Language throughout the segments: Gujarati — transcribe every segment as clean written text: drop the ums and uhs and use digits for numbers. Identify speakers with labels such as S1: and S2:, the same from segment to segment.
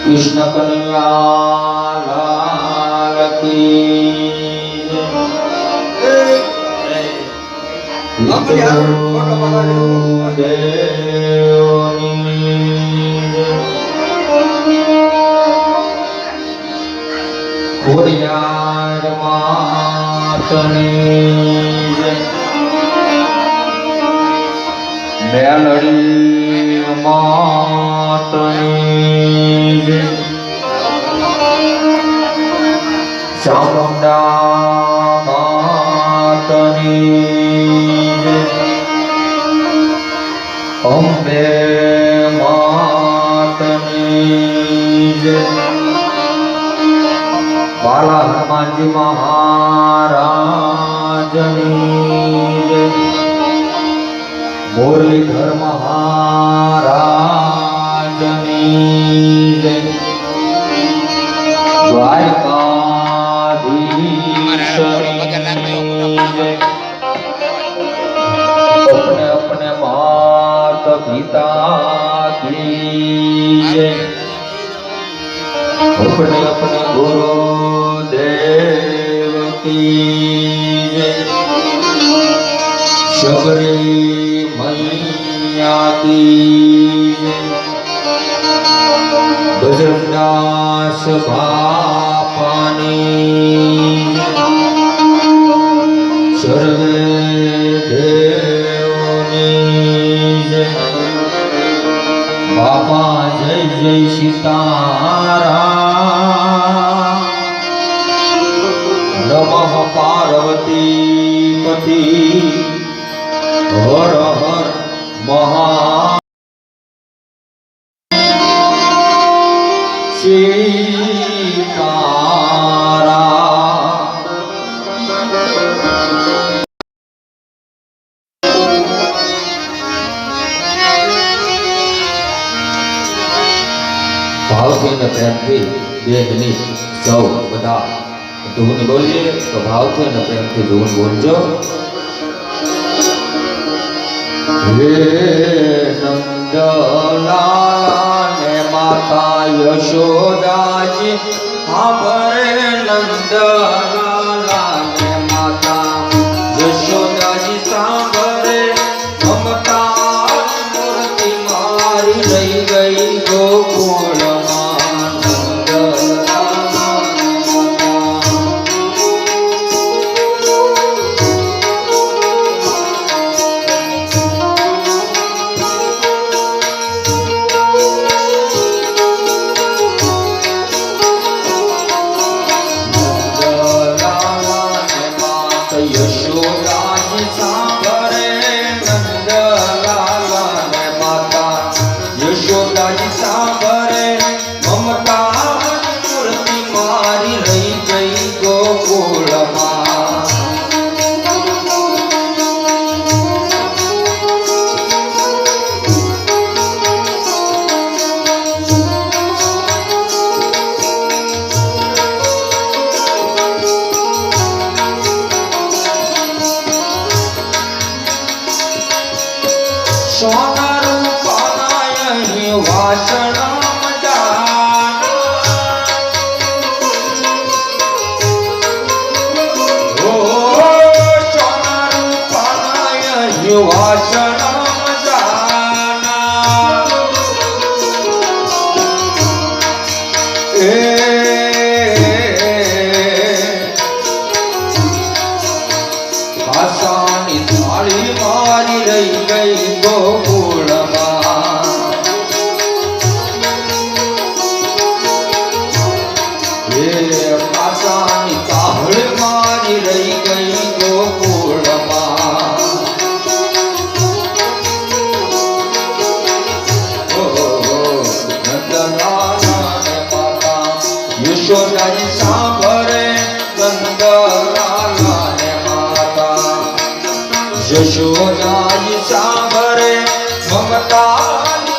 S1: कृष्ण कन्हैया लाल की खोड़ियार मातनी मेलड़ी मातनी चामुंडा मातनी अंबे मातनी बाला हनुमान जी महाराजनी मुरलीधर महाराजनी अपने अपने माता पिता की अपने अपने गुरुदेव की शबरी मैया की बजरंगदास बापानी सर्वे देवोनी बापा जय जय सीताराम नमः पार्वती पति हर हर महा भावથી ને પ્રેમથી 2 મિનિટ સૌ બધા ધૂન બોલીએ તો ભાવથી ને પ્રેમથી ધૂન બોલજો. હે નંદલાલા ને માતા યશોદાજી સાંભળે નંદલાલા ને માતા યશોદાજી સાંભળે મમતા મૂર્તિ મારી રહી ગઈ ગોકુળ यशोदाजी सांभरे ममता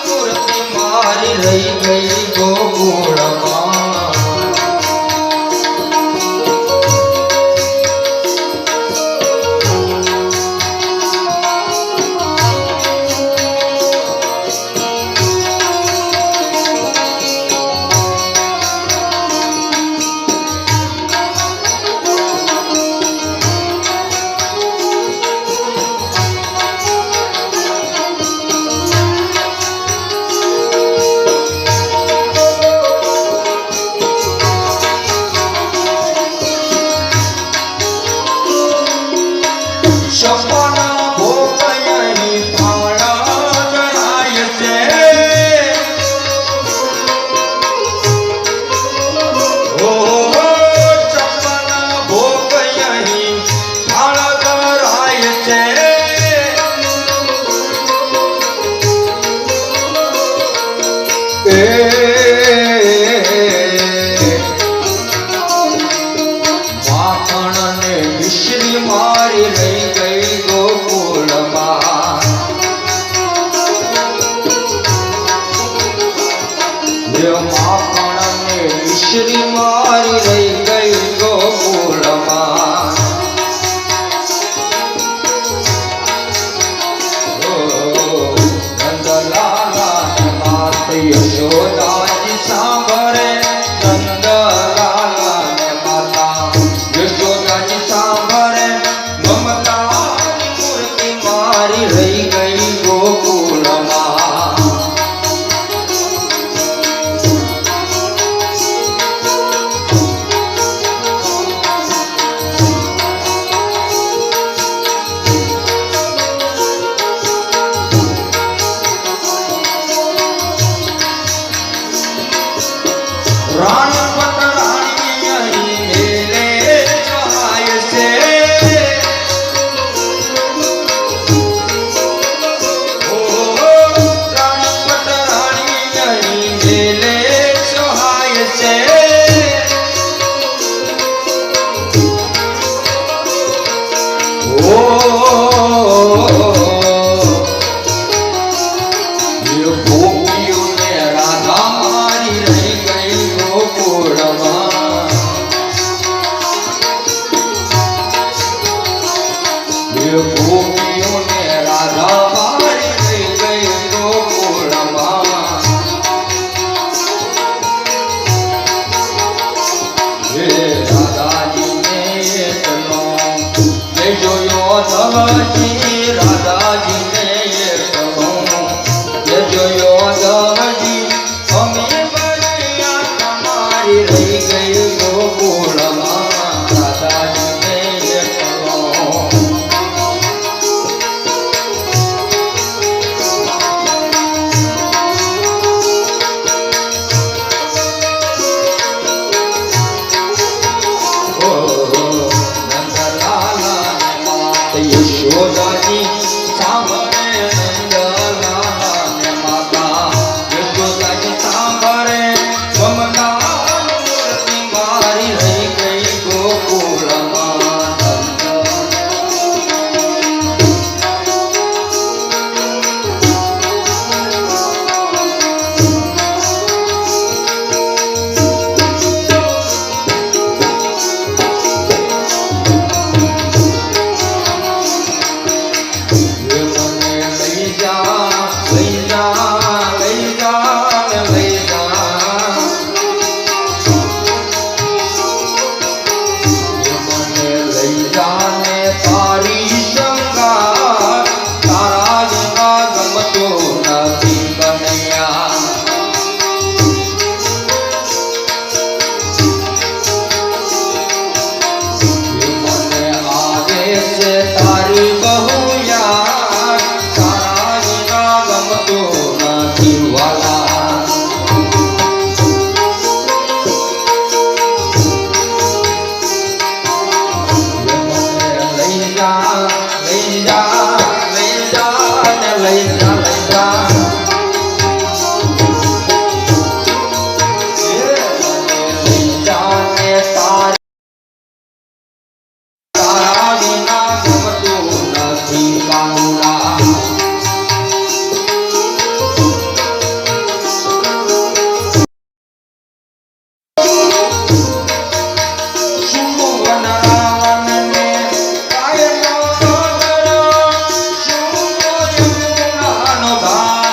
S1: मूर्ति मारी रही गई गोकुल શ્રી મારી રહી ગઈ ગોકુળમાં નંદલાલા માત યશોદાજી સાંભળે નંદલાલા ને માતા યશોદાજી સાંભળે મમતાની મૂર્તિ મારી રહી ગઈ ગોકુળમાં રાણી પટરાણી અહીં મેલે ચહાય છે ઓ રાણી પટરાણી અહીં મેલે ચહાય છે ઓ ગોપીઓને રાધા મારી રહી ગઈ ગોકુળમાં ગોપીઓને રાધા મારી રહી ગઈ ગોકુળમાં હે રાધાજીને એટલો તે જોયો ધવજી રાધાજીને એટલો તે જોયો ધવજી અમે બન્યા તમારી રહી ગઈ ગોકુળમાં રાધાજીને એટલો યશોદાજી સાંભળે નંદલાલા ને માતા યશોદાજી સાંભળે મમતાની મૂર્તિ મારી રહી ગઈ ગોકુળમાં તારી બહુ યાદ તારા વિના ગમતો નથી વાલા લઈ જા લઈ જા લઈ જા ને લઈ જા લઈ જા લઈ જા ને તારા વિના ગમતું નથી કાનુડા શુંભન રાવણને કાયનો નગર શુંભ યમુનાનો ઘાટ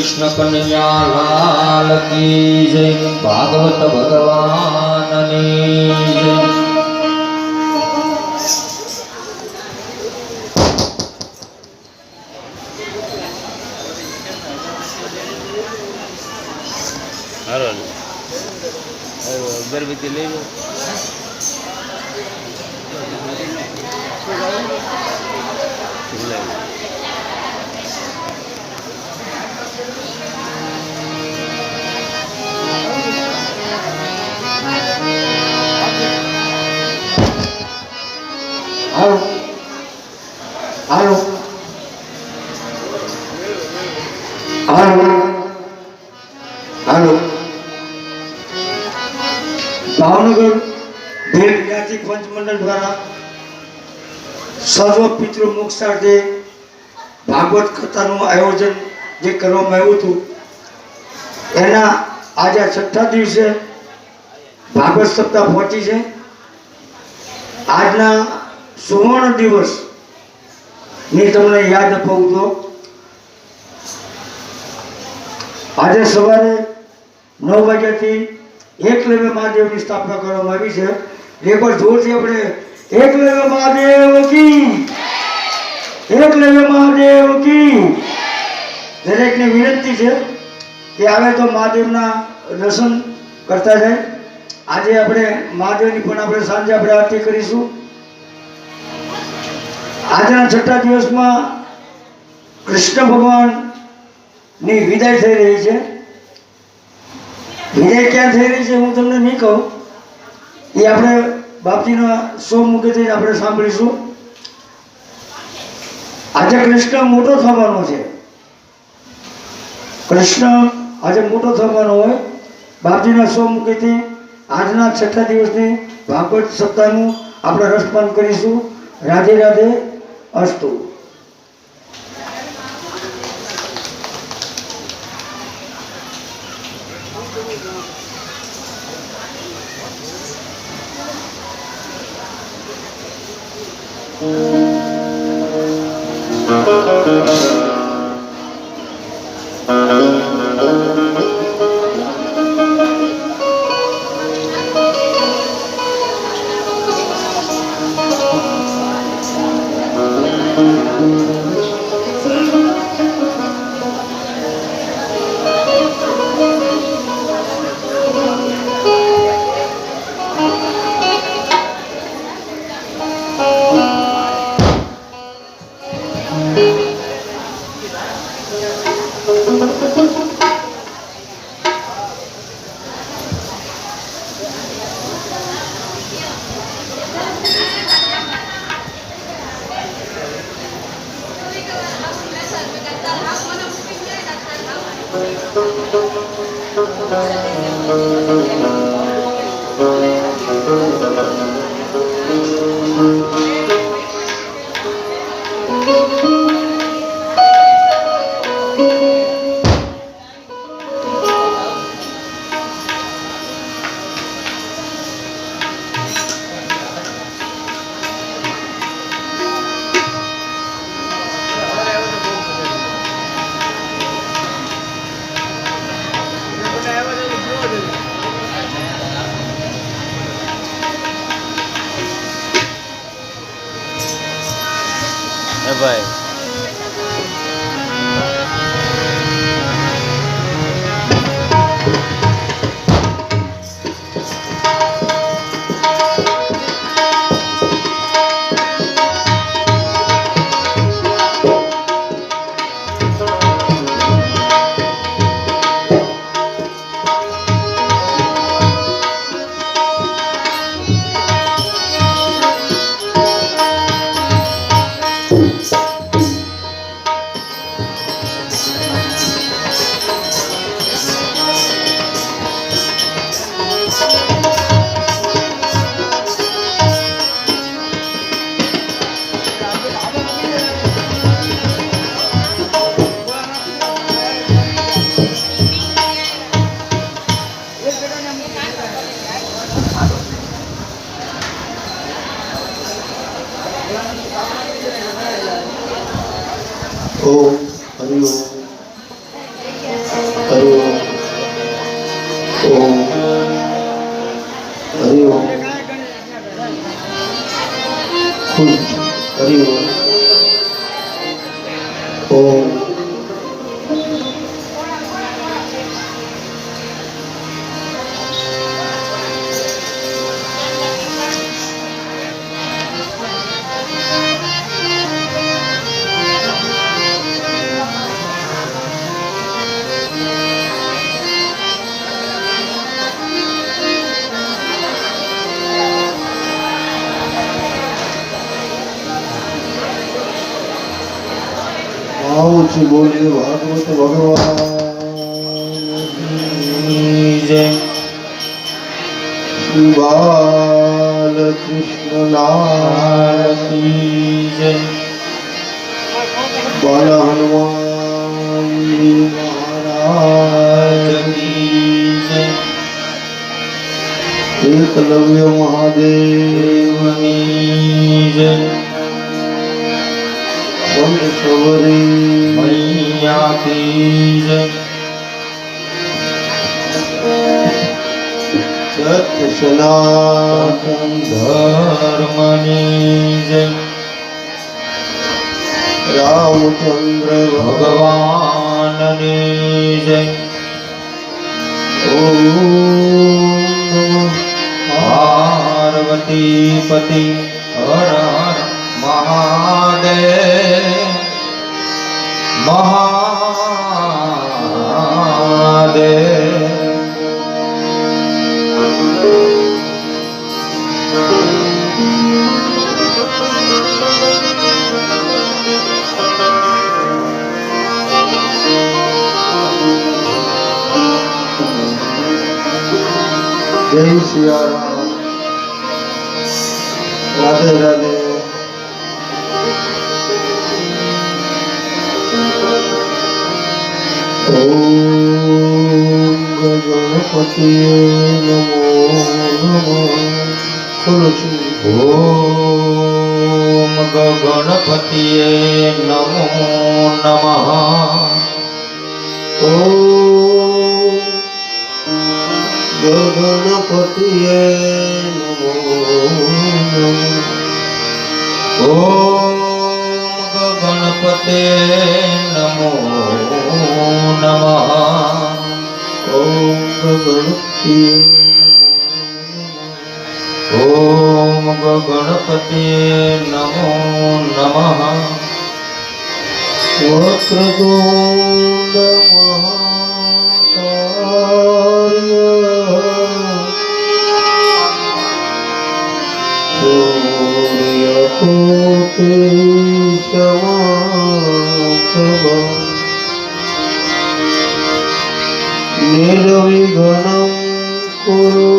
S1: કૃષ્ણ કનૈયા લાલ કી જય ભાગવત ભગવાનની જય
S2: હાલો અગરબત્તી લઈ લો
S3: હાલો હાલો હાલો હાલો ભાવનગર ભીલ જ્ઞાતિ પંચ મંડળ દ્વારા સર્વ પિતૃ મોક્ષાર્થે ભાગવત કથાનું આયોજન જે કરવામાં આવ્યું હતું એના આજે 6થા દિવસે ભાગવત સપ્તાહ પહોંચી છે. આજના સુવર્ણ દિવસ ની તમને યાદ અપાવું તો આજે સવારે 9 વાગ્યાથી એકલવ્ય મહાદેવની સ્થાપના કરવામાં આવી છે. એકવાર જોરથી આપણે એકલવ્ય મહાદેવ કી એકલવ્ય મહાદેવ કી. દરેકને વિનંતી છે કે આવે તો મહાદેવના દર્શન કરતા જાય. આજે આપણે મહાદેવની પણ આપણે સાંજે આપણે આરતી કરીશું. આજના 6થા દિવસમાં કૃષ્ણ ભગવાનની વિદાય થઈ રહી છે. વિદાય ક્યાં થઈ રહી છે હું તમને નહીં કહું, એ આપણે બાપજીના મુખેથી આપણે સાંભળીશું. આજે કૃષ્ણ મોટો થવાનો છે. કૃષ્ણ આજે મોટો થવાનો હોય. બાપજીના મુખેથી આજના 6થા દિવસની ભાગવત સપ્તાહનું આપણે રસપાન કરીશું. રાધે રાધે અસ્તુ.
S2: ભાઈ
S3: ઓમ હરિ ઓમ. ખુશ છે. હરિ ઓમ. આવું બોલીએ ભાગવત ભગવાન
S2: જય
S3: શ્રી બાલકૃષ્ણ લાલ
S2: જય
S3: બાલ હનુમાન મહારાજ
S2: જય
S3: એકલવ્ય મહાદેવ
S2: જય
S3: વંદ સવરી
S2: મૈયા કી જય
S3: સત્ય સનાતન
S2: ધર્મની જય
S3: રામચંદ્ર
S2: ભગવાનની જય
S3: ઓમ નમઃ
S2: પાર્વતી પતિ હર હર મહાદેવ મહાદેવ
S3: જય સિયારામ. રાધે રાધે. ઓમ ગણપતિએ નમો નમઃ. બોલો છું.
S2: ઓમ ગણપતિએ નમો નમઃ
S3: ઓમ ગણપતિએ નમો નમઃ.
S2: ઓમ ગણપતે નમો નમઃ
S3: ઓમ ગણપતિએ
S2: ઓમ ગણપતે નમો નમઃ
S3: વક્રતુંડ મહાકાય સૂર્યકોટી સમાપ્રભ નિર્વિઘ્नं કુરુ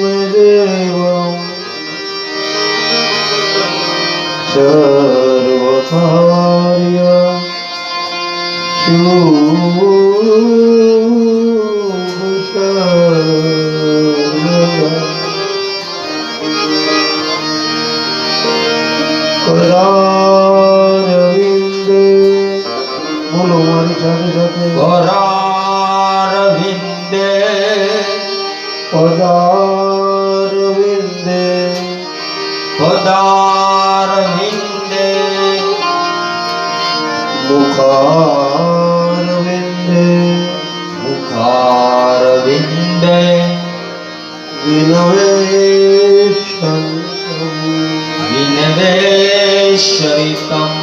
S3: મે દેવં સર્વકાર્ય કરારવિંદે. બોલો મારી સાથે સાથે.
S2: કરારવિંદે
S3: પદારવિંદે
S2: પદારવિંદે
S3: મુખારવિંદે
S2: મુખારવિંદે
S3: વિનવેશંતમ
S2: વિનવેશરિતમ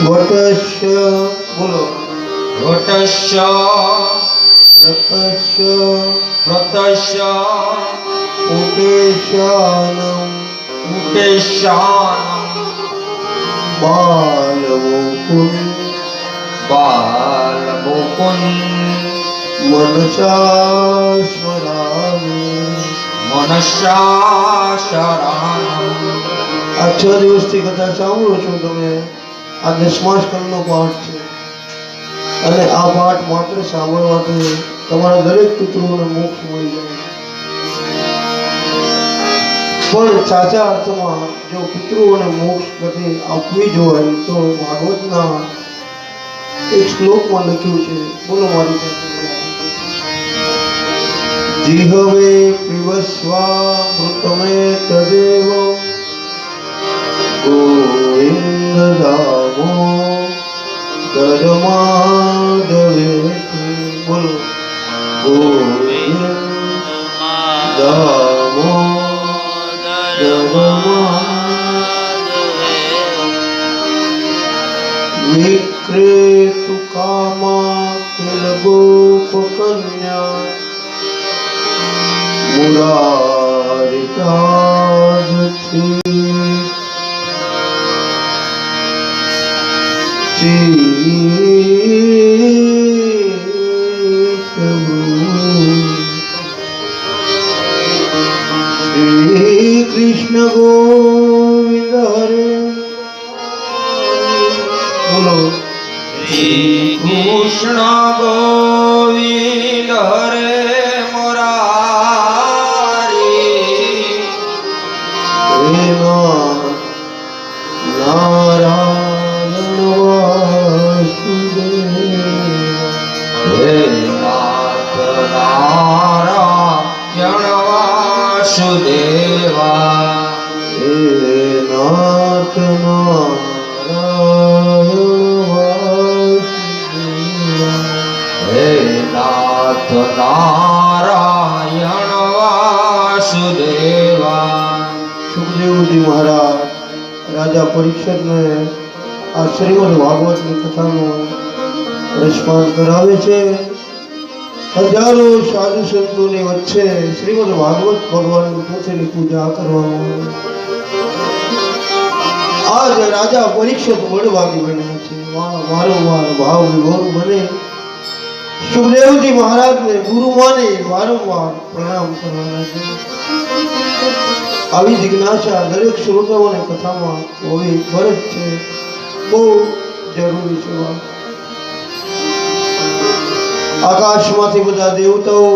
S3: વટસ્ય. બોલો.
S2: વટસ્ય
S3: રતસ્ય
S2: પ્રતસ્ય
S3: ઉકેશાનમ
S2: ઉકેશાનમ
S3: બાલમુકુંદ
S2: બાલમુકુંદ
S3: મનસા સ્મરામિ.
S2: મનસ્યા શરણમ.
S3: આ 6 દિવસથી કથા સાંભળો છો તમે. આ 10મા સ્કંદનો પાઠ છે અને આ પાઠ માત્ર સાંભળવાથી તમારા દરેક પિતૃઓને મોક્ષ મળી જાય. પણ સાચા અર્થમાં જો પિતૃઓને મોક્ષ ગતિ આપવી જ હોય તો ભાગવતના
S4: એક શ્લોકમાં લખ્યું છે, બોલો મારી સાથે. જીહવે પીવસ્વામૃતમે તદેવ ગોવિંદ દામો દરમાદવે. બોલો ગોવિંદ દામો વિક્રેતુ કામા કિલ ગોપકન્યા મુરારિતાદથી શ્રી કૃષ્ણ ગોવિંદ હરે. બોલો
S2: શ્રી કૃષ્ણ ગોવિંદ હરે મુરારી.
S4: નારાયણ વાસુદેવ.
S2: હે નાથ નારાયણ વાસુદેવા.
S4: હે નાથ નારાયણ વાસુદેવ.
S2: હે નાથ નારાયણ વાસુદેવા.
S4: સુખદેવજી મહારાજ રાજા પરીક્ષિતને આ શ્રીમદ ભાગવતની કથાનું રસપાન કરાવે છે. હજારો સાધુ સંતોની વચ્ચે શ્રીમદ ભાગવત ભગવાનની પોથીની પૂજા કરવામાં આવે. આજ રાજા પરીક્ષિત વડવાદી બન્યા છે. વારંવાર ભાવ વિભોર બને સુખદેવજી મહારાજને ગુરુ માની વારંવાર પ્રણામ કરવાના છે. આવી જિજ્ઞાસા દરેક શ્રોતાઓને કથામાં હોવી ફરજ છે, બહુ જરૂરી છે. આકાશમાંથી બધા દેવતાઓ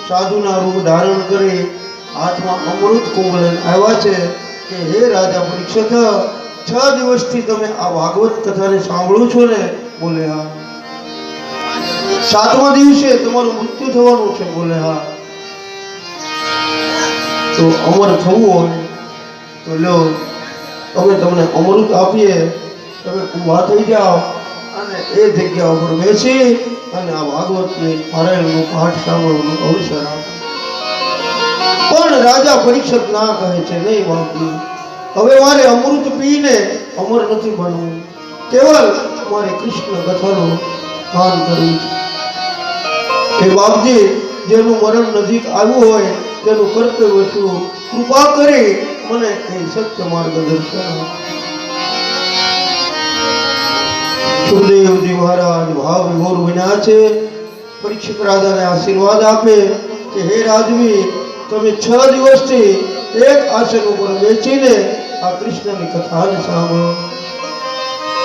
S4: સાધુના રૂપ ધારણ કરી હાથમાં અમૃત કુંભ લઈને આવ્યા છે કે હે રાજા પરીક્ષિત, 6 દિવસથી તમે આ ભાગવત કથાને સાંભળો છો ને? બોલે હા. 7મા દિવસે તમારું મૃત્યુ થવાનું છે? બોલે હા. તો અમર થવું હોય તો લો, અમે તમને અમૃત આપીએ, તમે ઊભા થઈ જાઓ અને એ જગ્યા ઉપર બેસી અને આ ભાગવતની પારાયણનો પાઠ સાંભળવાનો અવસર આપો. પણ રાજા પરીક્ષિત ના કહે છે, નહીં બાપજી, હવે મારે અમૃત પીને અમર નથી બનવું, કેવલ મારે કૃષ્ણ કથાનું પાન કરવું છે. એ બાપજી, જેનું મરણ નજીક આવ્યું હોય તેનું કર્તવ્ય શું? કૃપા કરી મને એ સત્ય માર્ગદર્શન આપો. સુખદેવજી મહારાજ ભાવ વિભોર બન્યા છે. પરીક્ષિત રાજાને આશીર્વાદ આપે કે હે રાજવી, તમે 6 દિવસથી એક આસન ઉપર બેસીને આ કૃષ્ણની કથાને સાંભળો.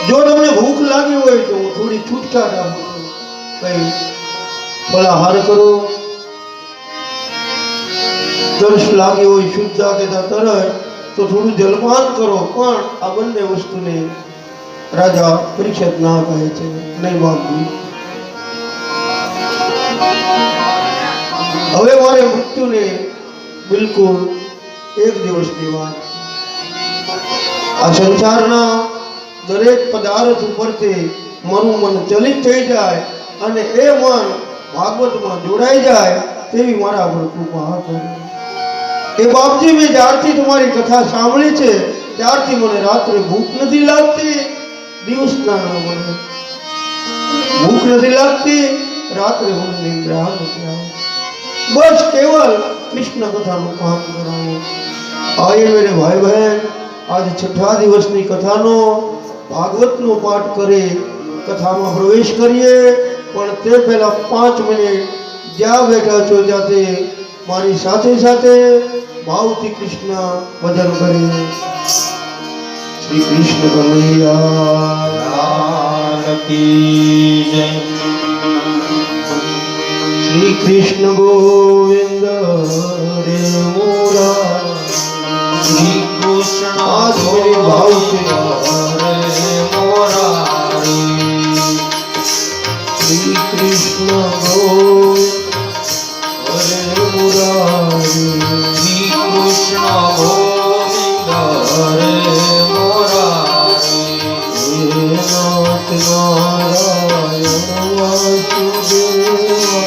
S4: જો તમને ભૂખ લાગી હોય તો હું થોડી છૂટછાટ આપું છું. કઈ ફલાહાર કરો, તરસ લાગી હોય શુદ્ધા કે તરસ તો થોડું જલપાન કરો. પણ આ બંને વસ્તુને રાજા પરીક્ષિત ના કહે છે, નહીં બાપજી, હવે મારે મૃત્યુને બિલકુલ 1 દિવસની વાત. આ સંસારના દરેક પદાર્થ ઉપરથી મારું મન ચલિત થઈ જાય અને એ મન ભાગવતમાં જોડાઈ જાય તેવી મારા પર કૃપા કરો. એ બાપજી, મેં જ્યારથી તમારી કથા સાંભળી છે ત્યારથી મને રાત્રે ભૂખ નથી લાગતી, દિવસના ન બને. ભૂખ નથી લાગતી, રાત્રે મને નિંદ્રા નથી આવતી. બસ કેવલ કૃષ્ણ કથાનું કામ કરાવો. આયે મેરે ભાઈ બહેન, આજ 6થા દિવસની કથાનો ભાગવતનો પાઠ કરી કથામાં પ્રવેશ કરીએ. પણ તે પહેલા 5 મિનિટ જ્યાં બેઠા છો ત્યાંથી મારી સાથે સાથે ભાવથી કૃષ્ણ ભજન કરીએ. શ્રી કૃષ્ણ કનૈયા
S2: લાલ કી જય.
S4: શ્રી કૃષ્ણ ગોવિંદ હરે મોરા.
S2: શ્રી કૃષ્ણ
S4: આજ મેરી ભાવથી
S2: હરે મોરારી.
S4: કૃષ્ણ ગોવિંદ હરે મુરારી
S2: શ્રી કૃષ્ણ ગોવિંદ હરે મુરારી
S4: હે નાથ નારાયણ વાસુદેવા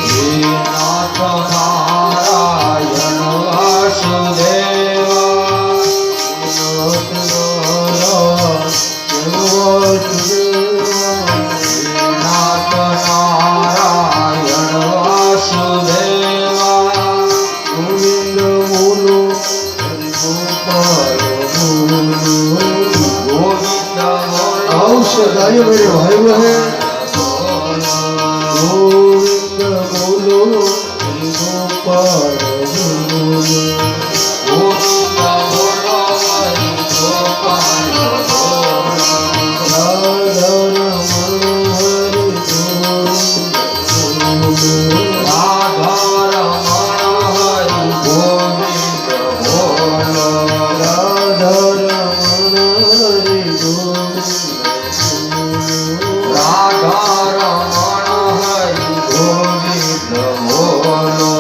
S2: હે નાથ નારાયણ વાસુદેવા
S4: નાથ નારાયણ વાસુદેવા
S2: નાથ નારાયણ વાસુદેવા
S4: ગોવિંદ બોલો હરિ ગોપાલ બોલો
S2: ગોવિંદ
S4: આવશે ગાય મેરે ભાઈ બહેન ગોવિંદ બોલો હરિ ગોપાલ બોલો
S2: ગોવિંદ બોલો હરિ ગોપાલ બોલો
S4: રાધા રમણ હરિ ગોવિંદ
S2: રાધા રમણ હરિ ગોવિંદ બોલો
S4: રાધા રમણ હરિ ગોવિંદ
S2: રાધા રમણ હરિ ગોવિંદ બોલો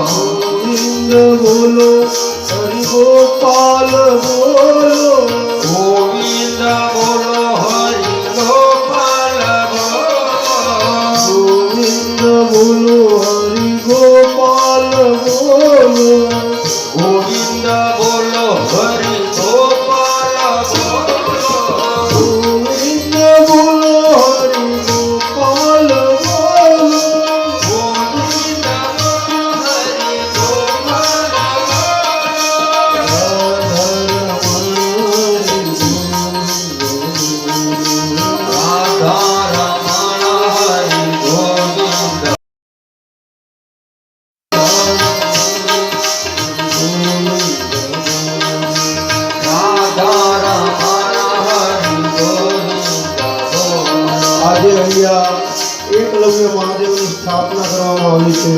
S4: ગોવિંદ બોલો હરિ ગોપાલ બોલો
S2: ગોવિંદ બોલો હરિ ગોપાલ બોલો
S4: ગોવિંદ બોલો હરિ ગોપાલ બોલો
S2: ગોવિંદ બોલો હરિ ગોપાલ બોલો
S4: ગોવિંદ બોલો હરિ ગોપાલ બોલો
S2: ગોવિંદ બોલો હરિ ગોપાલ
S4: રાધા રમણ હરિ ગોવિંદ
S2: રાધા રમણ હરિ ગોવિંદ રાધા રમણ હરિ ગોવિંદ બોલો
S4: આજે અહીંયા એકલવ્ય મહાદેવની સ્થાપના કરવામાં આવી છે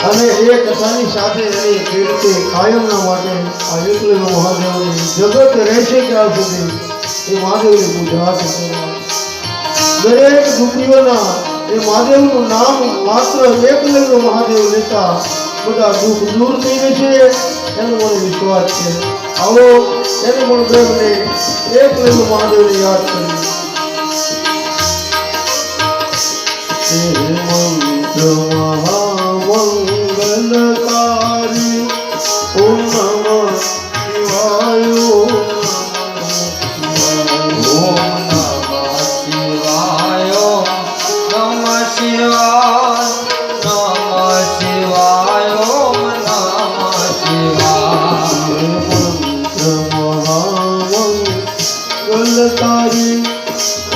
S4: અને એ કથાની સાથે એની કીર્તિ કાયમના માટે આ એકલવ્ય મહાદેવની જગત રહેશે ત્યાં સુધી એ મહાદેવની પૂજા કરવા દરેક દુઃખીઓના એ મહાદેવનું નામ માત્ર એકલવ્ય મહાદેવ લેતા બધા દુઃખ દૂર થઈ જશે એનો મને વિશ્વાસ છે આવો એને પણ બેને એકલવ્ય મહાદેવને યાદ કરીએ મંત્ર મહામંગલકારી ઓમ નમઃ શિવાય ઓમ નમઃ શિવાય.
S2: ઓમ નમઃ શિવાય નમઃ શિવાય ઓમ નમઃ શિવાય
S4: મંત્ર મહામંગલકારી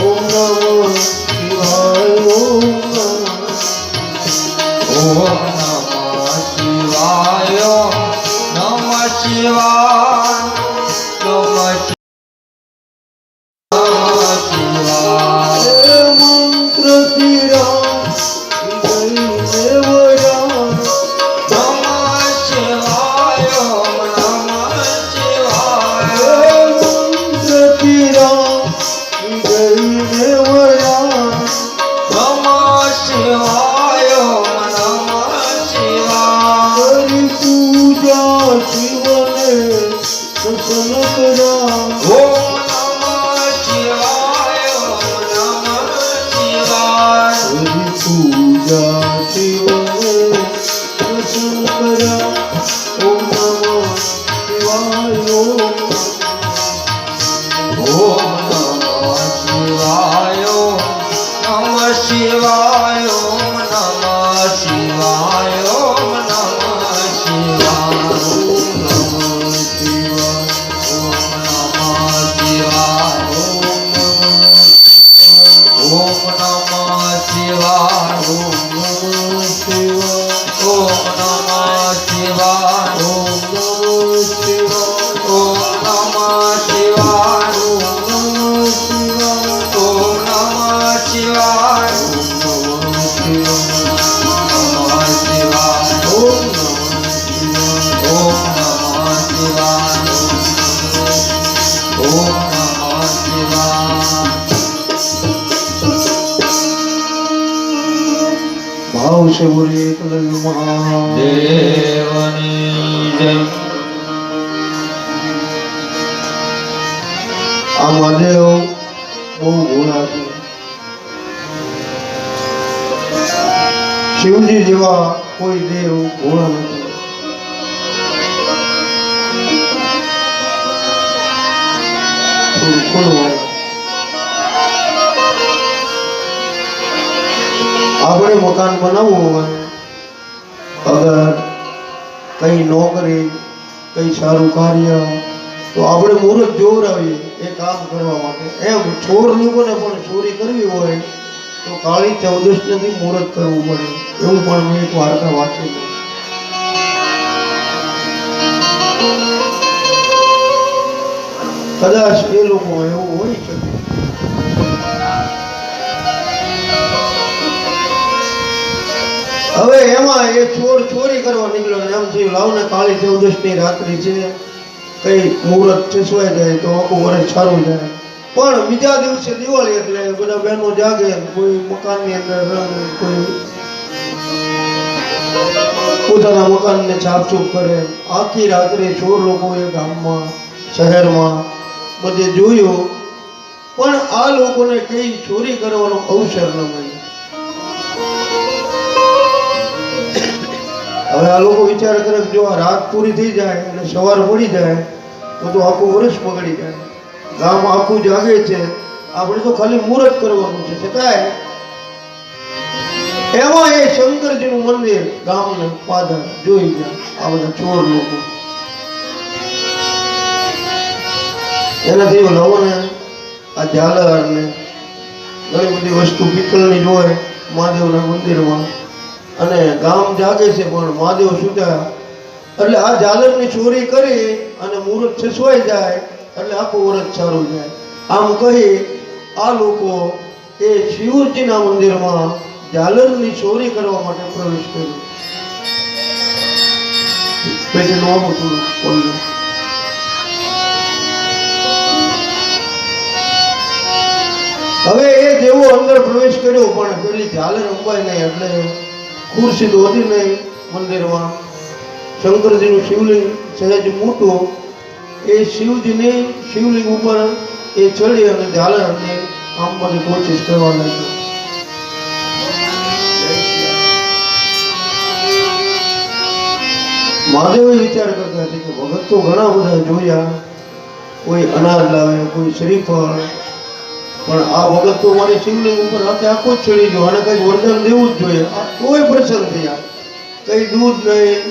S4: ઓમ નમઃ શિવાય ઓમ નમઃ
S2: ઓમ નમઃ શિવાય નમઃ શિવાય નમઃ શિવાય
S4: મંત્ર શ્રીરામ દેવરામ
S2: નમઃ શિવાય ઓમ નમઃ શિવાય
S4: મંત્ર શ્રીરામ દેવરામ
S2: નમઃ શિવાય ઓમ નમઃ શિવાય
S4: હરિ પૂજા શિવને પ્રસન્ન કરા
S2: ઓમ નમઃ શિવાય ઓમ નમઃ શિવાય
S4: હરિ પૂજા શિવને પ્રસન્ન કરા ઓમ નમઃ શિવાય ઓમ
S2: ઓમ નમઃ શિવાય ઓમ નમઃ શિવાય ઓમ નમઃ શિવાય ઓમ નમઃ શિવાય
S4: ભાવ છે બોલીએ એકલવ્ય મહાદેવ
S1: દેવની જય.
S4: આ મહાદેવ બહુ ભોળા છે. શિવજી જેવા કોઈ દેવ ભોળા નથી. થોડું ખોલવું. આપણે મકાન બનાવવું હોય, અગર કઈ નોકરી, કઈ સારું કાર્ય, તો આપણે મુહૂર્ત જોવરાવીએ એ કામ કરવા માટે. એમ ચોર લોકોને પણ ચોરી કરવી હોય તો કાળી ચૌદશથી મુહૂર્ત કરવું પડે. એવું પણ મેં એક વાર્તા વાંચેલી. કદાચ એ લોકો એવું હોય શકે. હવે એમાં એ ચોર ચોરી કરવા નીકળ્યો ને એમ થયું લાવને કાળી ચૌદશની રાત્રિ છે, કઈ મુહૂર્ત ચસવાઈ જાય તો આખું વર્ષ સારું જાય. પણ બીજા દિવસે દિવાળી એટલે બધા બહેનો જાગે, કોઈ મકાનની અંદર રંગ, કોઈ પોતાના મકાનને સાફસૂફ કરે. આખી રાત્રે ચોર લોકોએ ગામમાં, શહેરમાં બધે જોયું, પણ આ લોકોને કઈ ચોરી કરવાનો અવસર ન મળ્યો. હવે આ લોકો વિચાર કરે કે જો આ રાત પૂરી થઈ જાય અને સવાર પડી જાય તો આખું વર્ષ બગડી જાય. ગામ આખું જાગે છે, આપણે તો ખાલી મુહૂર્ત કરવાનું છે. છતાંય એમાં એ શંકરજીનું મંદિર ગામને પાદર જોઈ ગયા આ બધા ચોર લોકો. એનાથી લવને આ ઝાલર ને ઘણી બધી વસ્તુ પિત્તળની હોય મહાદેવના મંદિરમાં, અને ગામ જાગે છે પણ મહાદેવ સુતા. એટલે આ ઝાલરની ચોરી કરી અને મુહૂર્ત છસવાઈ જાય એટલે આખું વર્ષ સારું જાય. આમ કહી આ લોકો એ શિવજીના મંદિરમાં ઝાલરની ચોરી કરવા માટે પ્રવેશ કર્યો. પેટીનું આવું થોડું બોલ્યું. હવે એ જેવો અંદર પ્રવેશ કર્યો પણ પેલી ઝાલર અંબાઈ નહીં, એટલે ખુરશી તો હતી નહીં મંદિરમાં. શંકરજીનું શિવલિંગ સહેજ મોટું, એ શિવજીની શિવલિંગ ઉપર એ ચડી અને ઝાલરની આંબવાની કોશિશ કરવા લાગ્યો. મહાદેવ વિચાર કરતા છે કે ભગત તો ઘણા બધા જોયા, કોઈ અનાજ લાવે, કોઈ શ્રીફળ, પણ આ ભગત તો મારી શિવલિંગ ઉપર આખો જ ચડી ગયો અને કઈ વરદાન દેવું જ જોઈએ. કોઈ પ્રસન્ન થયા, કઈ દૂધ નહીં,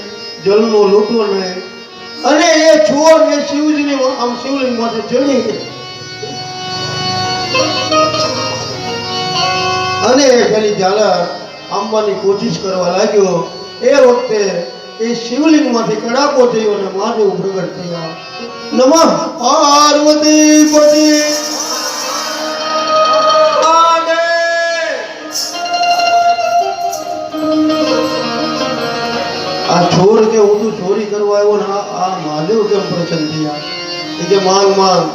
S4: જલનો લોટો નહીં, અને એ ચોર એ શિવજીની આમ શિવલિંગ માથે ચડી અને પેલી ઝાલર આંબાની કોશિશ કરવા લાગ્યો. એ વખતે એ શિવલિંગ માંથી કડાકો થયો અને મહાદેવ પ્રગટ થયા. નમઃ પાર્વતી પતિ. આ ચોર કે હું તું ચોરી કરવા આવ્યો ને આ મહાદેવ કેમ પ્રસન્ન થયા? એ કે માંગ માંગ,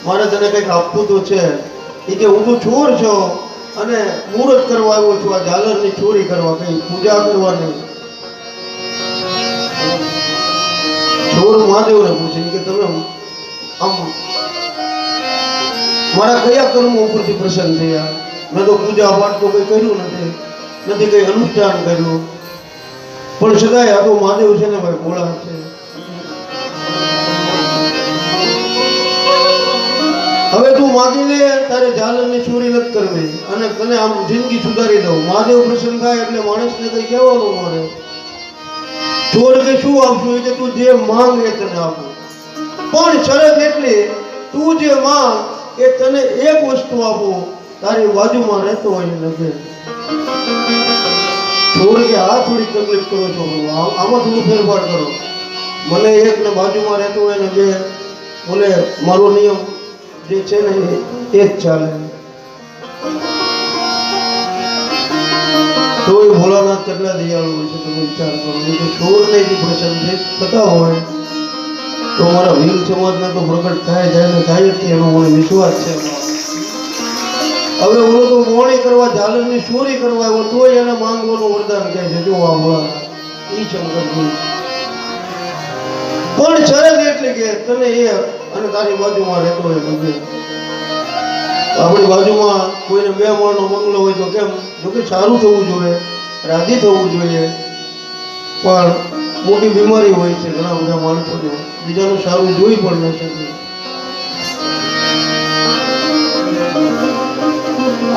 S4: મારે તને કંઈક આપવું તો છે. એ કે હું તું ચોર છો અને મુહૂર્ત કરવા આવ્યો છું, આ ઝાલરની ચોરી કરવા, કઈ પૂજા કરવા નહીં. ચોર મહાદેવને પૂછે કે તમે આમ મારા કયા કર્મો ઉપરથી પ્રસન્ન થયા? મેં તો પૂજા પાઠ તો કઈ કર્યું નથી કઈ અનુષ્ઠાન કર્યું, પણ છતાંય આ તો મહાદેવ છે ને ભાઈ, ભોળા છે. હવે તું માગી લે, તારે ઝાલરની ચોરી નથી કરવી અને તને આમ જિંદગી સુધારી દઉં. મહાદેવ પ્રસન્ન થાય એટલે માણસને કઈ કહેવાનું મળે. ચોર કે શું આપશું? એ કે તું જે માંગ એ તને આપું, પણ શરત એટલી, તું જે માંગ એ તને એક વસ્તુ આપું, તારી બાજુમાં રહેતો હોય નથી. ચોર કે આ થોડી તકલીફ કરો છો, આમાં થોડું ફેરફાર કરો. મને એક ને બાજુમાં રહેતો હોય ને બે, મને મારો નિયમ જે છે ને એ જ ચાલે. તો એ ભોળાનાથ કેટલા દયાળુ હોય છે તમે વિચાર કરો. એ તો ચોરને જે પ્રસન્ન થતા હોય તો મારા ભીલ સમાજને તો પ્રગટ થાય ને થાય જ, એનો મને વિશ્વાસ છે. હવે ઓલો તો મોણી કરવા ઝાલરની ચોરી કરવા આવ્યો તોય એને માંગવાનું વરદાન કહે છે. જો આ ભોળા ઈ શંકરજી પણ શરત એટલી કે તને એ અને તારી બાજુમાં રહેતો હોય ગમે. આપણી બાજુમાં કોઈને 2 માળનો બંગલો હોય તો કેમ જોકે સારું થવું જોઈએ, રાજી થવું જોઈએ, પણ મોટી બીમારી હોય છે ઘણા બધા માણસોને, બીજાનું સારું જોઈ પણ ન શકે.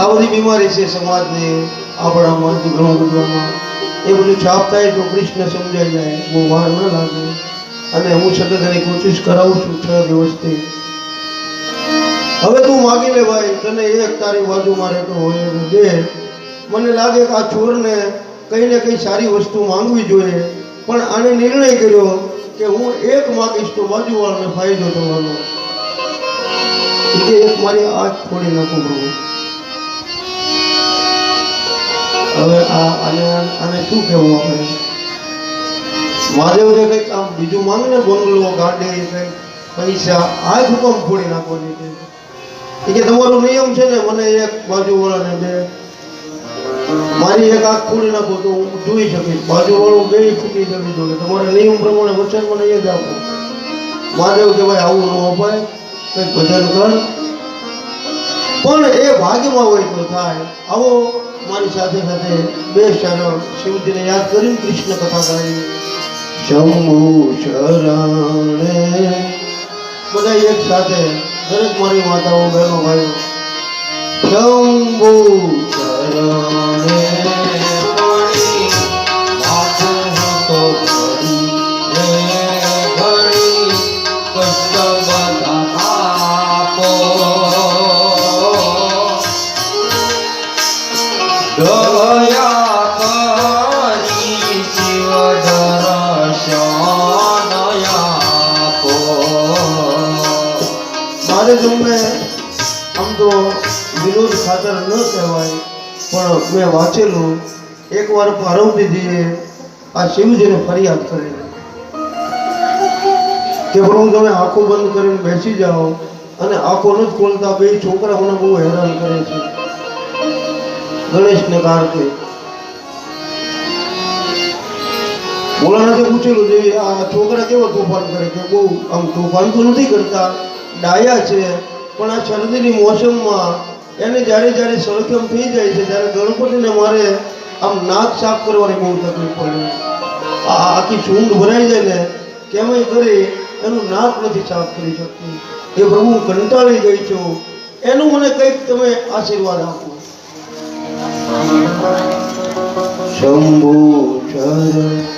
S4: આ બધી બીમારી છે સમાજની, આપણામાં ઘણું બધુંમાં. એ બધું છાપ થાય તો કૃષ્ણ સમજાઈ જાય, બહુ વાર ન લાગે. અને હું સતત એની કોશિશ કરાવું છું 6 દિવસથી. હવે તું માગી લે ભાઈ, તને એક તારી બાજુમાં રહેતો હોય તો દે. મને લાગે કે આ ચોરને કંઈ ને કંઈ સારી વસ્તુ માંગવી જોઈએ, પણ આને નિર્ણય કર્યો કે હું એક માગીશ તો બાજુવાળાને ફાયદો થવાનો. એક મારી આંખ ફોડી નાખું પ્રભુ. હવે આને શું કહેવું આપણે? મહાદેવને કંઈક આમ બીજું માંગને, બંગલો, ગાડી, કંઈક પૈસા, આ હુકમ ફોડી નાખવાની છે. એ કે તમારો નિયમ છે ને મને એક બાજુવાળાને બે, મારી એક આંખ ફોડી નાખો તો હું જોઈ શકીશ, બાજુવાળું 2 ફૂટી જવી જોઈએ. તમારા નિયમ પ્રમાણે વચન મને એ જ આપો. મહાદેવ કે ભાઈ આવું ન અપાય, કંઈક ભજન કર. પણ એ ભાગ્યમાં હોય તો થાય. આવો મારી સાથે સાથે 2 શરણ શિવજીને યાદ કરીને કૃષ્ણ કથા ગાઈ. શંભુ શરણે, બધા એક સાથે, દરેક મારી માતાઓ, બહેનો, ભાઈઓ. શંભુ શરણે પડી માથું તો પડી રે ઘડી કષ્ટ બધા આપો. દયા કરી શિવ દર્શન આપો. મારે તમને આમ તો વિરોધ ખાતર ન કહેવાય, પણ મેં વાંચેલું. એકવાર પાર્વતીજીએ આ શિવજીને ફરિયાદ કરેલી કે પ્રભુ તમે આંખો બંધ કરીને બેસી જાઓ અને આંખો નથી ખોલતા, 2 છોકરા મને બહુ હેરાન કરે છે, ગણેશ ને કાર્તિક. ભોળાનાથે પૂછેલું છે આ છોકરા કેવા તોફાન કરે છે? બહુ આમ તોફાન તો નથી કરતા, ડાયા છે, પણ આ શરદીની મોસમમાં એને જ્યારે જ્યારે સળખમ થઈ જાય છે ત્યારે ગણપતિને મારે આમ નાક સાફ કરવાની બહુ તકલીફ પડે. આ આખી સૂંઢ ભરાઈ જાય ને કેમય કરી એનું નાક નથી સાફ કરી શકતી. એ પ્રભુ કંટાળી ગઈ છું, એનું મને કંઈક તમે આશીર્વાદ આપો. શંભુ શરણ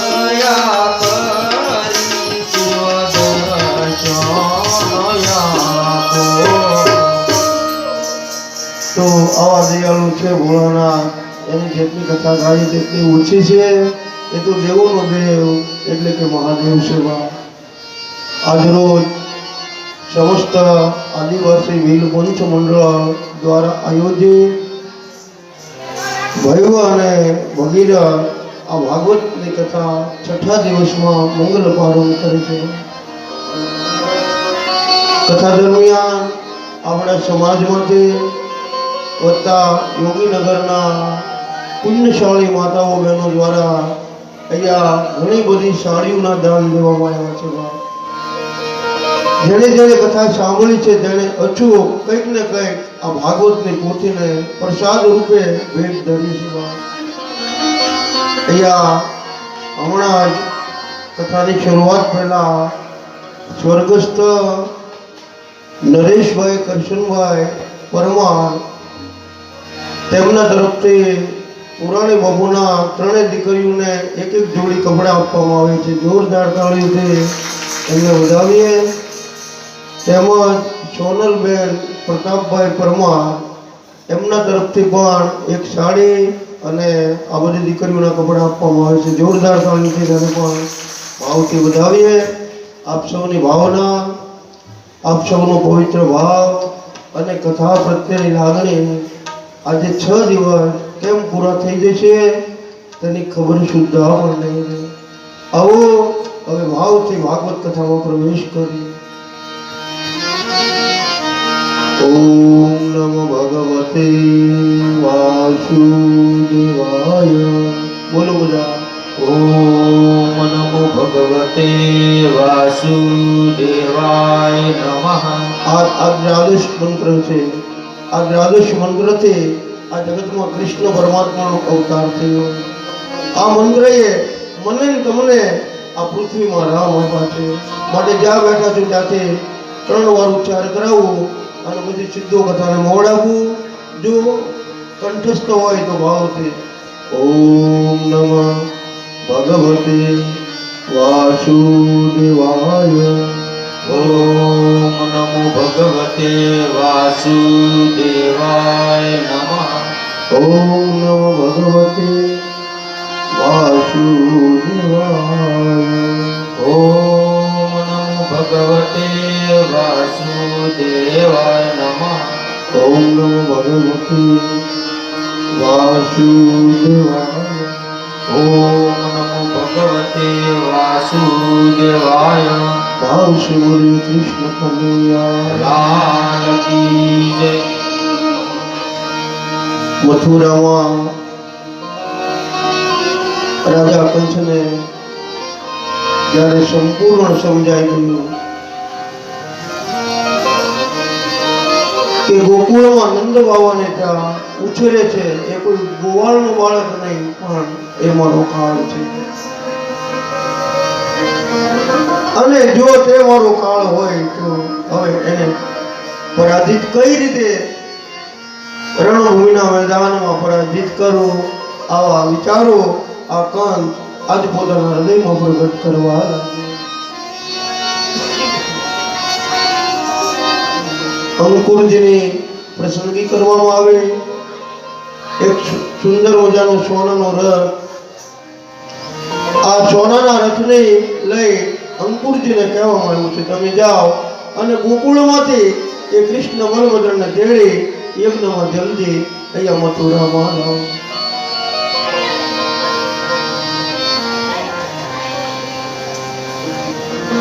S2: દયા કરી શિવ દર્શન આપો. તો આવા દયાળુ છે ભોળાનાથ, એની જેટલી કથા ગાઈ તેટલી ઓછી છે. એ તો દેવોનો દેવ એટલે કે મહાદેવ સેવા. આજરોજ સમસ્ત આદિવાસી ભીલ પંચ મંડળ દ્વારા આયોજિત ભૈવ અને ભગીરથ આ ભાગવતની કથા છઠ્ઠા દિવસમાં મંગલ પારણ કરે છે. કથા દરમિયાન આપણા સમાજમાંથી વત્તા યોગીનગરના પુણ્યશાળી માતાઓ બહેનો દ્વારા અહીંયા ઘણી બધી સાડીઓના દાન દેવામાં આવ્યા છે. જેણે જેણે કથા સાંભળી છે તેણે અચૂક કંઈક ને કંઈક આ ભાગવતની પોથીને પ્રસાદ રૂપે ભેટ ધરી છે. અહીંયા હમણાં જ કથાની શરૂઆત પહેલા સ્વર્ગસ્થ નરેશભાઈ કરશનભાઈ પરમાર તેમના તરફથી પુરાણી બાબુના ત્રણેય દીકરીઓને એક એક જોડી કપડાં આપવામાં આવે છે. જોરદાર તાળીઓથી એમને વધાવીએ. તેમજ સોનલબેન પ્રતાપભાઈ પરમાર એમના તરફથી પણ એક સાડી અને આ બધી દીકરીઓના કપડાં આપવામાં આવે છે. જોરદાર તાળીઓથી તેને પણ ભાવથી વધાવીએ. આપ સૌની ભાવના, આપ સૌનો પવિત્ર ભાવ અને કથા પ્રત્યેની લાગણી આજે 6 દિવસ કેમ પૂરા થઈ જશે તેની ખબર સુદ્ધા પણ નહીં રહે. આવો હવે ભાવથી ભાગવત કથામાં પ્રવેશ કરીએ. ઓમ નમો ભગવતે વાસુદેવાય. બોલો બધા.
S1: ઓમ નમો ભગવતે વાસુદેવાય નમઃ.
S2: આ દ્વાદશ મંત્ર છે. આ દ્વાદશ મંત્રથી આ જગતમાં કૃષ્ણ પરમાત્માનો અવતાર થયો. આ મંત્રએ મને ને તમને આ પૃથ્વીમાં રામ આપ્યા છે. માટે જ્યાં બેઠા છો ત્યાંથી 3 વાર ઉચ્ચાર કરાવવું અને બધી સિદ્ધો કથાને મોડાવવું. જો કંઠસ્થ હોય તો ભાવથી ઓમ નમઃ ભગવતે વાસુદેવાય.
S1: ઓમ નમો ભગવતે વાસુદેવાય નમઃ.
S2: ઓમ નમઃ ભગવતે વાસુદેવાય.
S1: ઓમ નમો ભગવતે વાસુદેવાય નમઃ.
S2: ઓમ નમઃ ભગવતે વાસુદેવાય.
S1: ઓમ નમો ભગવતે વાસુદેવાય.
S2: ભાવ શ્રી કૃષ્ણ કનૈયા
S1: લાલ કી જય.
S2: મથુરામાં રાજા કંસને જ્યારે સંપૂર્ણ સમજાઈ ગયું કે ગોકુળમાં નંદ બાવાને ત્યાં ઉછેરે છે એ કોઈ ગોવાળનું બાળક નહીં પણ એ મારો કાળ છે, અને જો તે મારો કાળ હોય તો હવે એને પરાજિત કઈ રીતે રણભૂમિના મેદાનમાં પરાજિત કરું, આવા વિચારો આ કંસ આજ પોતાના હૃદયમાં પ્રગટ કરવા લાગ્યો. અંકુરજીની પ્રસંગી કરવામાં આવે. એક સુંદર મજાનો સોનાનો રથ, આ સોનાના રથને લઈ અંકુરજીને કહેવામાં આવ્યું છે તમે જાઓ અને ગોકુળમાંથી એ કૃષ્ણ બલભદ્રને તેડી યજ્ઞમાં જલ્દી અહીંયા મથુરામાં લાવો.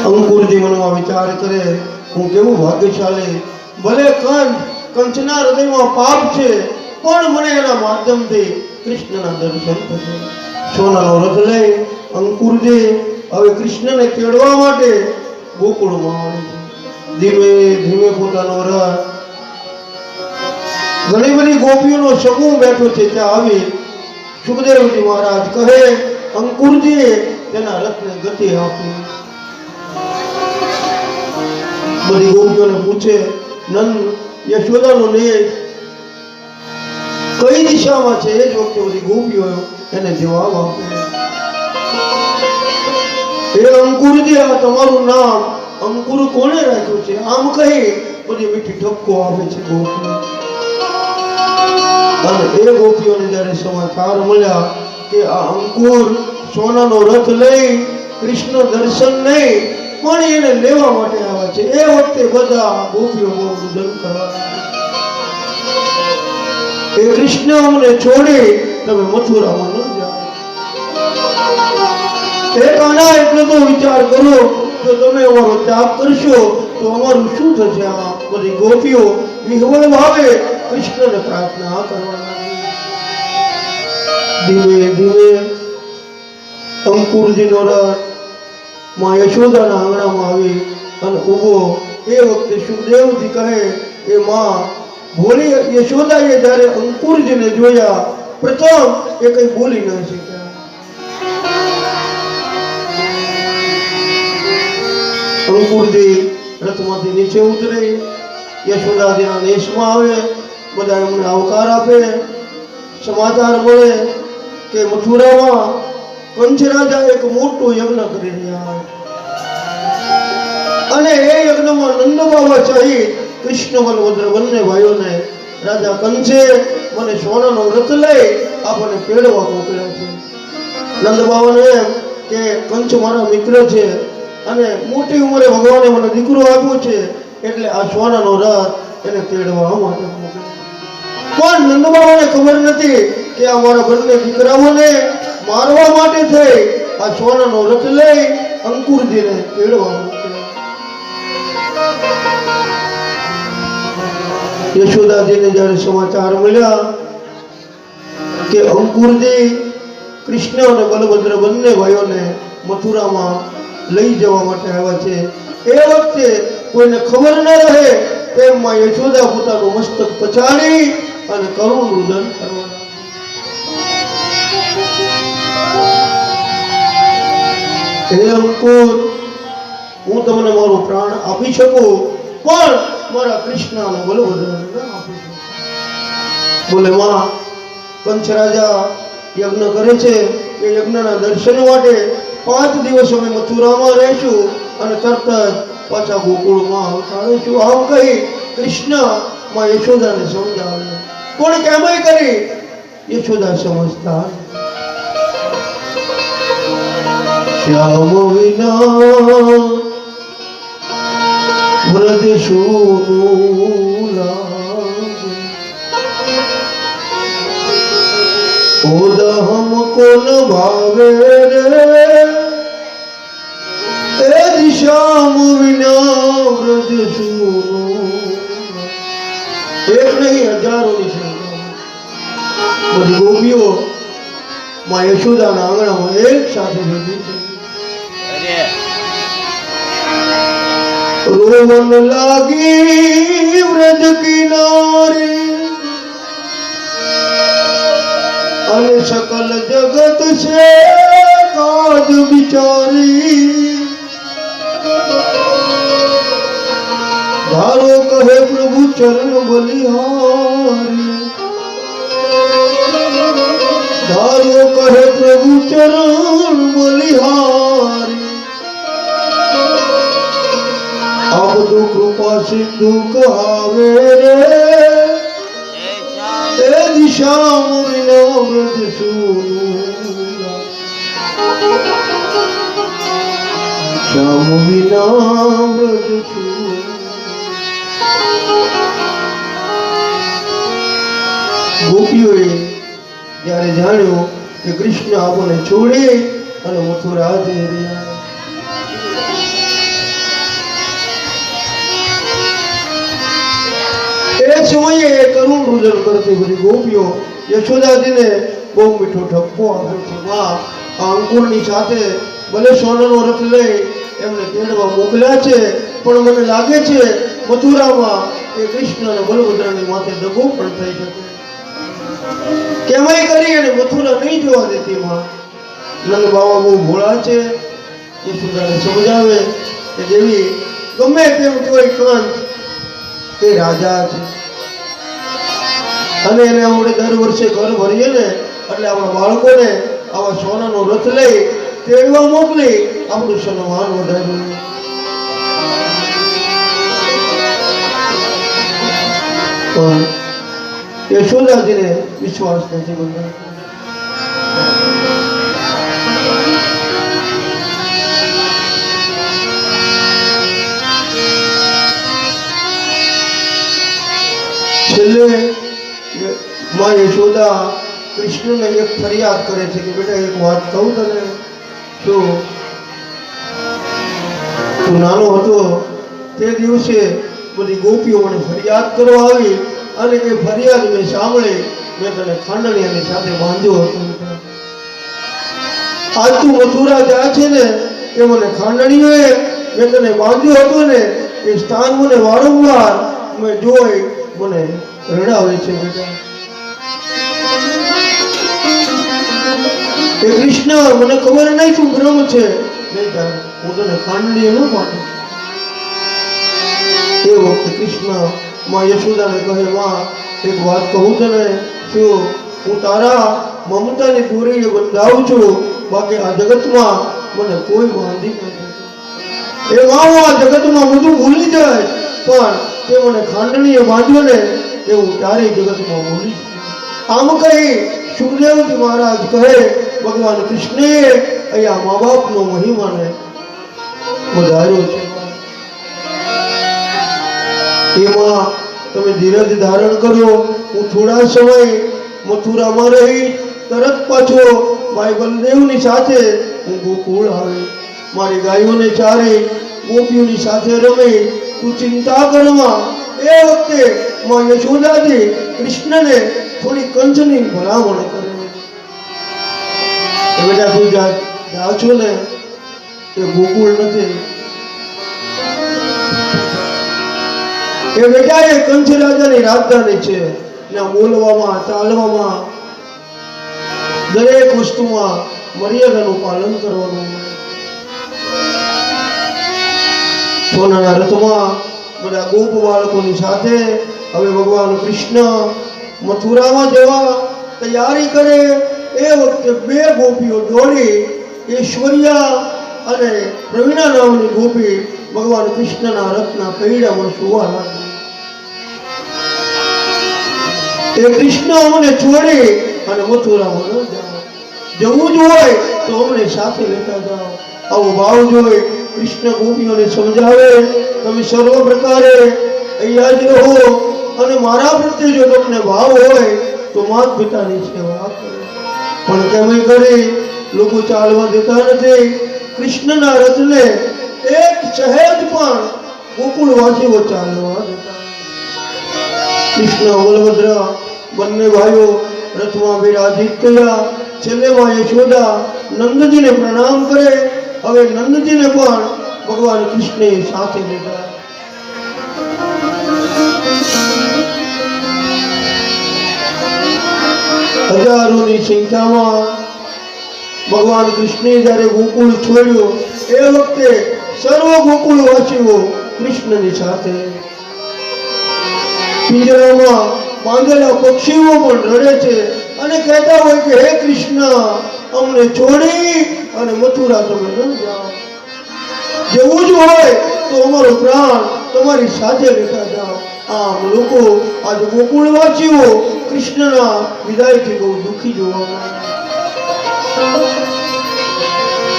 S2: અંકુરજી મનમાં વિચાર કરે હું કેવું ભાગ્યશાળી, ભલે કંસના હૃદયમાં પાપ છે પણ મને એના માધ્યમથી કૃષ્ણના દર્શન થશે. સોનાનો રથ લઈ અંકુરજી હવે કૃષ્ણને તેડવા માટે ગોકુળમાં આવે છે. ધીમે ધીમે પોતાનો રથ, ઘણી બધી ગોપીઓનો સમૂહ બેઠો છે ત્યાં આવી સુખદેવજી મહારાજ કહે અંકુરજીએ તેના રથને ગતિ આપી. બધી ગોપીઓને પૂછે નંદ યશોદાનો નેશ કઈ દિશામાં છે, એ જ વખતે બધી ગોપીઓ એને જવાબ આપે. હે અંકુરજી, આ તમારું નામ અંકુર કોણે રાખ્યું છે? આમ કહી બધી મીઠી ઠપકો આવે છે ગોપીઓ. અને એ ગોપીઓને જ્યારે સમાચાર મળ્યા કે આ અંકુર સોનાનો રથ લઈ કૃષ્ણ દર્શન નહીં પણ એને લેવા માટે આવ્યા છે, એ વખતે બધા ગોપીઓ બહુ રુદન કરવા લાગ્યા. એ કૃષ્ણ અમને છોડી તમે મથુરામાં ન જાઓ. એ કાના, એટલો તો વિચાર કરો, જો તમે અમારો ત્યાગ કરશો તો અમારું શું થશે? આ બધી ગોપીઓ વિહવળ ભાવે કૃષ્ણને પ્રાર્થના કરવા લાગી. ધીમે ધીમે અંકુરજીનો રથ માં યશોદાના આંગણામાં આવી અને ઊભો. એ વખતે સુખદેવજી કહે, એ માં ભોળી યશોદાએ જ્યારે અંકુરજીને જોયા પ્રથમ એ કઈ બોલી ન શક્યા. અંકુરજી રથમાંથી નીચે ઉતરે, યશોદાજીના નેશમાં આવે, બધા એમને આવકાર આપે. સમાચાર મળે કે મથુરામાં કંચ રાજા એક મોટો યજ્ઞ કરી રહ્યા અને એ યજ્ઞમાં નંદ બાબા સહિત કૃષ્ણ બલભદ્ર બંને ભાઈઓને રાજા કંસે મને સોનાનો રથ લઈ આપણને પેડવા મોકલ્યા છે. નંદ બાબાને એમ કે કંસ મારા મિત્ર છે અને મોટી ઉંમરે ભગવાને મને દીકરો આપ્યો છે, એટલે આ સોનાનો રથ એને તેડવા માટે મોકલ્યો. પણ નંદ બાબાને ખબર નથી કે આ મારા બંને દીકરાઓને મારવા માટે થઈ આ સોનાનો રથ લઈ અંકુરજીને તેડવા મોકલ્યો. યશોદાજીને જ્યારે સમાચાર મળ્યા કે અંકુરજી કૃષ્ણ અને બલભદ્ર બંને ભાઈઓને મથુરામાં લઈ જવા માટે આવ્યા છે, એ વખતે કોઈને ખબર ન રહે તેમ માં યશોદા પોતાનું મસ્તક પછાડી અને કરુણ રુદન કરવા લાગી. હે અંકુર, હું તમને મારો પ્રાણ આપી શકું પણ મારા કૃષ્ણ અને બલભદ્રને ન આપી શકું. બોલે, માં કંસ રાજા યજ્ઞ કરે છે, એ યજ્ઞના દર્શન માટે 5 દિવસ અમે મથુરામાં રહીશું અને તરત જ પાછા ગોકુળમાં આવતાડીશું. આમ કહી કૃષ્ણ માં યશોદાને સમજાવે, પણ કેમય કરી યશોદા સમજતા. શ્યામ વિના વ્રજ સોનું લાગે, ઓદહમ કોન ભાવે રે, એ દિશામ વિના વ્રજ સોનું. એક નહીં, હજારોની સંખ્યા બધી ગોપીઓ માં યશોદાના આંગણામાં એક સાથે ભેગી થઈ. રોવન લાગી વ્રજ કિનારે અને સકલ જગત છે કાજ બિચારી. ધારો કહે પ્રભુ ચરણ બલિહારી, ધારો કહે પ્રભુ ચરણ બલિહારી. અબધુ કૃપા સિંધુ કહાવે રે, એ દિશા મુનિનો વ્રજ સોનું. શ્યામ વિના વ્રજ સોનું. ગોપીઓએ જ્યારે જાણ્યું કે કૃષ્ણ આપણને છોડી અને મથુરા જઈ રહ્યા, એ સમયે કરુણ રુદન કરતી બધી ગોપીઓ યશોદાજીને બહુ મીઠો ઠપકો આપે છે. માં આ અંકુરની સાથે ભલે સોનાનો રથ લઈ એમને તેડવા મોકલ્યા છે, પણ મને લાગે છે મથુરામાં એ કૃષ્ણ અને બલભદ્રની માથે દગો પણ થઈ શકે. કેમય કરી અને મથુરા નહીં જોવા દેતી માં. નંદ બાબા બહુ ભોળા છે, યશોદાને સમજાવે કે દેવી ગમે તેમ કોઈ કંસ એ રાજા છે અને એને આપણે દર વર્ષે ઘર ભરીએ ને એટલે આપણા બાળકોને આવા સોનાનો રથ લઈ તેડવા મોકલી આપણું સન્માન વધાર્યું. પણ યશોદાજીને વિશ્વાસ નથી બંધાયો. છેલ્લે માં યશોદા કૃષ્ણને એક ફરિયાદ કરે છે કે બેટા એક વાત કહું તને, શું તું નાનો હતો તે દિવસે બધી ગોપીઓ મને ફરિયાદ કરવા આવી અને એ ફરિયાદ મેં સાંભળી, મેં તને ખાંડણીયાની સાથે બાંધ્યો હતો. આજ તું મથુરા જાય છે ને એ મને ખાંડણીઓએ મેં તને બાંધ્યો હતો ને એ સ્થાન મને વારંવાર મેં જોઈ મને રડાવે છે બેટા. એ કૃષ્ણ મને ખબર નહીં તું બ્રહ્મ છે, નહીં તાર હું તને ખાંડણીએ ન બાંધું. એ વખતે કૃષ્ણ માં યશોદાને કહે, માં એક વાત કહું તને, શું હું તારા મમતાની દોરીએ બંધાવું છું, બાકી આ જગતમાં મને કોઈ બાંધી નથી. એ માં હું આ જગતમાં બધું ભૂલી જાય, પણ તે મને ખાંડણીએ બાંધ્યો ને એ હું તારી જગતમાં ભૂલી. આમ કહી સુખદેવજી મહારાજ કહે, ભગવાન કૃષ્ણે અહીંયા મા બાપનો મહિમાને વધાર્યો છે. એમાં તમે ધીરજ ધારણ કરો, હું થોડા સમય મથુરામાં રહી તરત પાછો ભાઈ બલદેવની સાથે હું ગોકુળ આવે, મારી ગાયોને ચારે, ગોપીઓની સાથે રમે, તું ચિંતા કરમાં. એ વખતે માં યશોદાજી કૃષ્ણને થોડી કંચની ભલામણ કરે, બેટા તું જા છો ને એ ગોકુળ નથી, એ બેટા એ કંચ રાજાની રાજધાની છે. ત્યાં બોલવામાં ચાલવામાં દરેક વસ્તુમાં મર્યાદાનું પાલન કરવાનું. સોનાના રથમાં બધા ગોપ બાળકોની સાથે હવે ભગવાન કૃષ્ણ મથુરામાં જવા તૈયારી કરે. એ વખતે બે ગોપીઓ દોડી ઐશ્વર્યા અને પ્રવીણા નામની ગોપી ભગવાન કૃષ્ણના રથના પૈડામાં સુવા લાગી. એ કૃષ્ણ અમને છોડી અને મથુરામાં ન જાઓ, જવું જ હોય તો અમને સાથે લેતા જાઓ. આવો ભાવ જોઈ કૃષ્ણ ગોપીઓને સમજાવે, તમે સર્વ પ્રકારે અહીંયા જ રહો અને મારા પ્રત્યે જો તમને ભાવ હોય તો માત પિતાની સેવા કરો. પણ કેમ કરે, લોકો ચાલવા દેતા નથી. કૃષ્ણના રથને એક સહેજ પણ ગોકુળવાસીઓ ચાલવા દેતા. કૃષ્ણ બલભદ્ર બંને ભાઈઓ રથમાં વિરાજિત થયા. છેલ્લે માં યશોદા નંદજીને પ્રણામ કરે. હવે નંદજીને પણ ભગવાન કૃષ્ણે સાથે લીધા. હજારોની સંખ્યામાં ભગવાન કૃષ્ણે જ્યારે ગોકુળ છોડ્યો એ વખતે સર્વ ગોકુળવાસીઓ કૃષ્ણની સાથે. પિંજરામાં બાંધેલા પક્ષીઓ પણ રડે છે અને કહેતા હોય કે હે કૃષ્ણ, અમને છોડી અને મથુરા તમે ન જાઓ, જવું જ હોય તો અમારો પ્રાણ તમારી સાથે લેતા જાઓ. આમ લોકો આજ ગોકુળવાસીઓ કૃષ્ણના વિદાયથી બહુ દુઃખી જોવા મળે.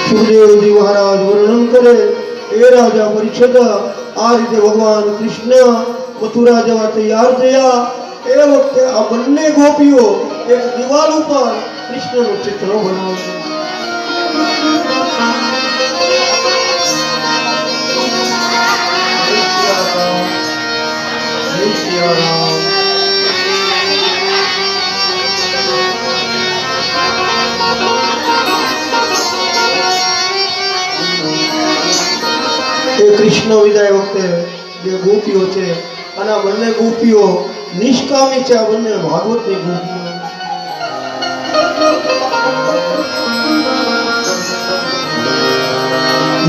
S2: સુખદેવજી મહારાજ વર્ણન કરે, એ રાજા પરીક્ષિત આ રીતે ભગવાન કૃષ્ણ મથુરા જવા તૈયાર થયા. એ વખતે આ બંને ગોપીઓ એક દિવાલ ઉપર કૃષ્ણનું ચિત્ર બનાવશે. એ કૃષ્ણ વિદાય વખતે બે ગોપીઓ છે અને આ બંને ગોપીઓ નિષ્કામી છે. આ બંને ભાગવતની ગોપીઓ.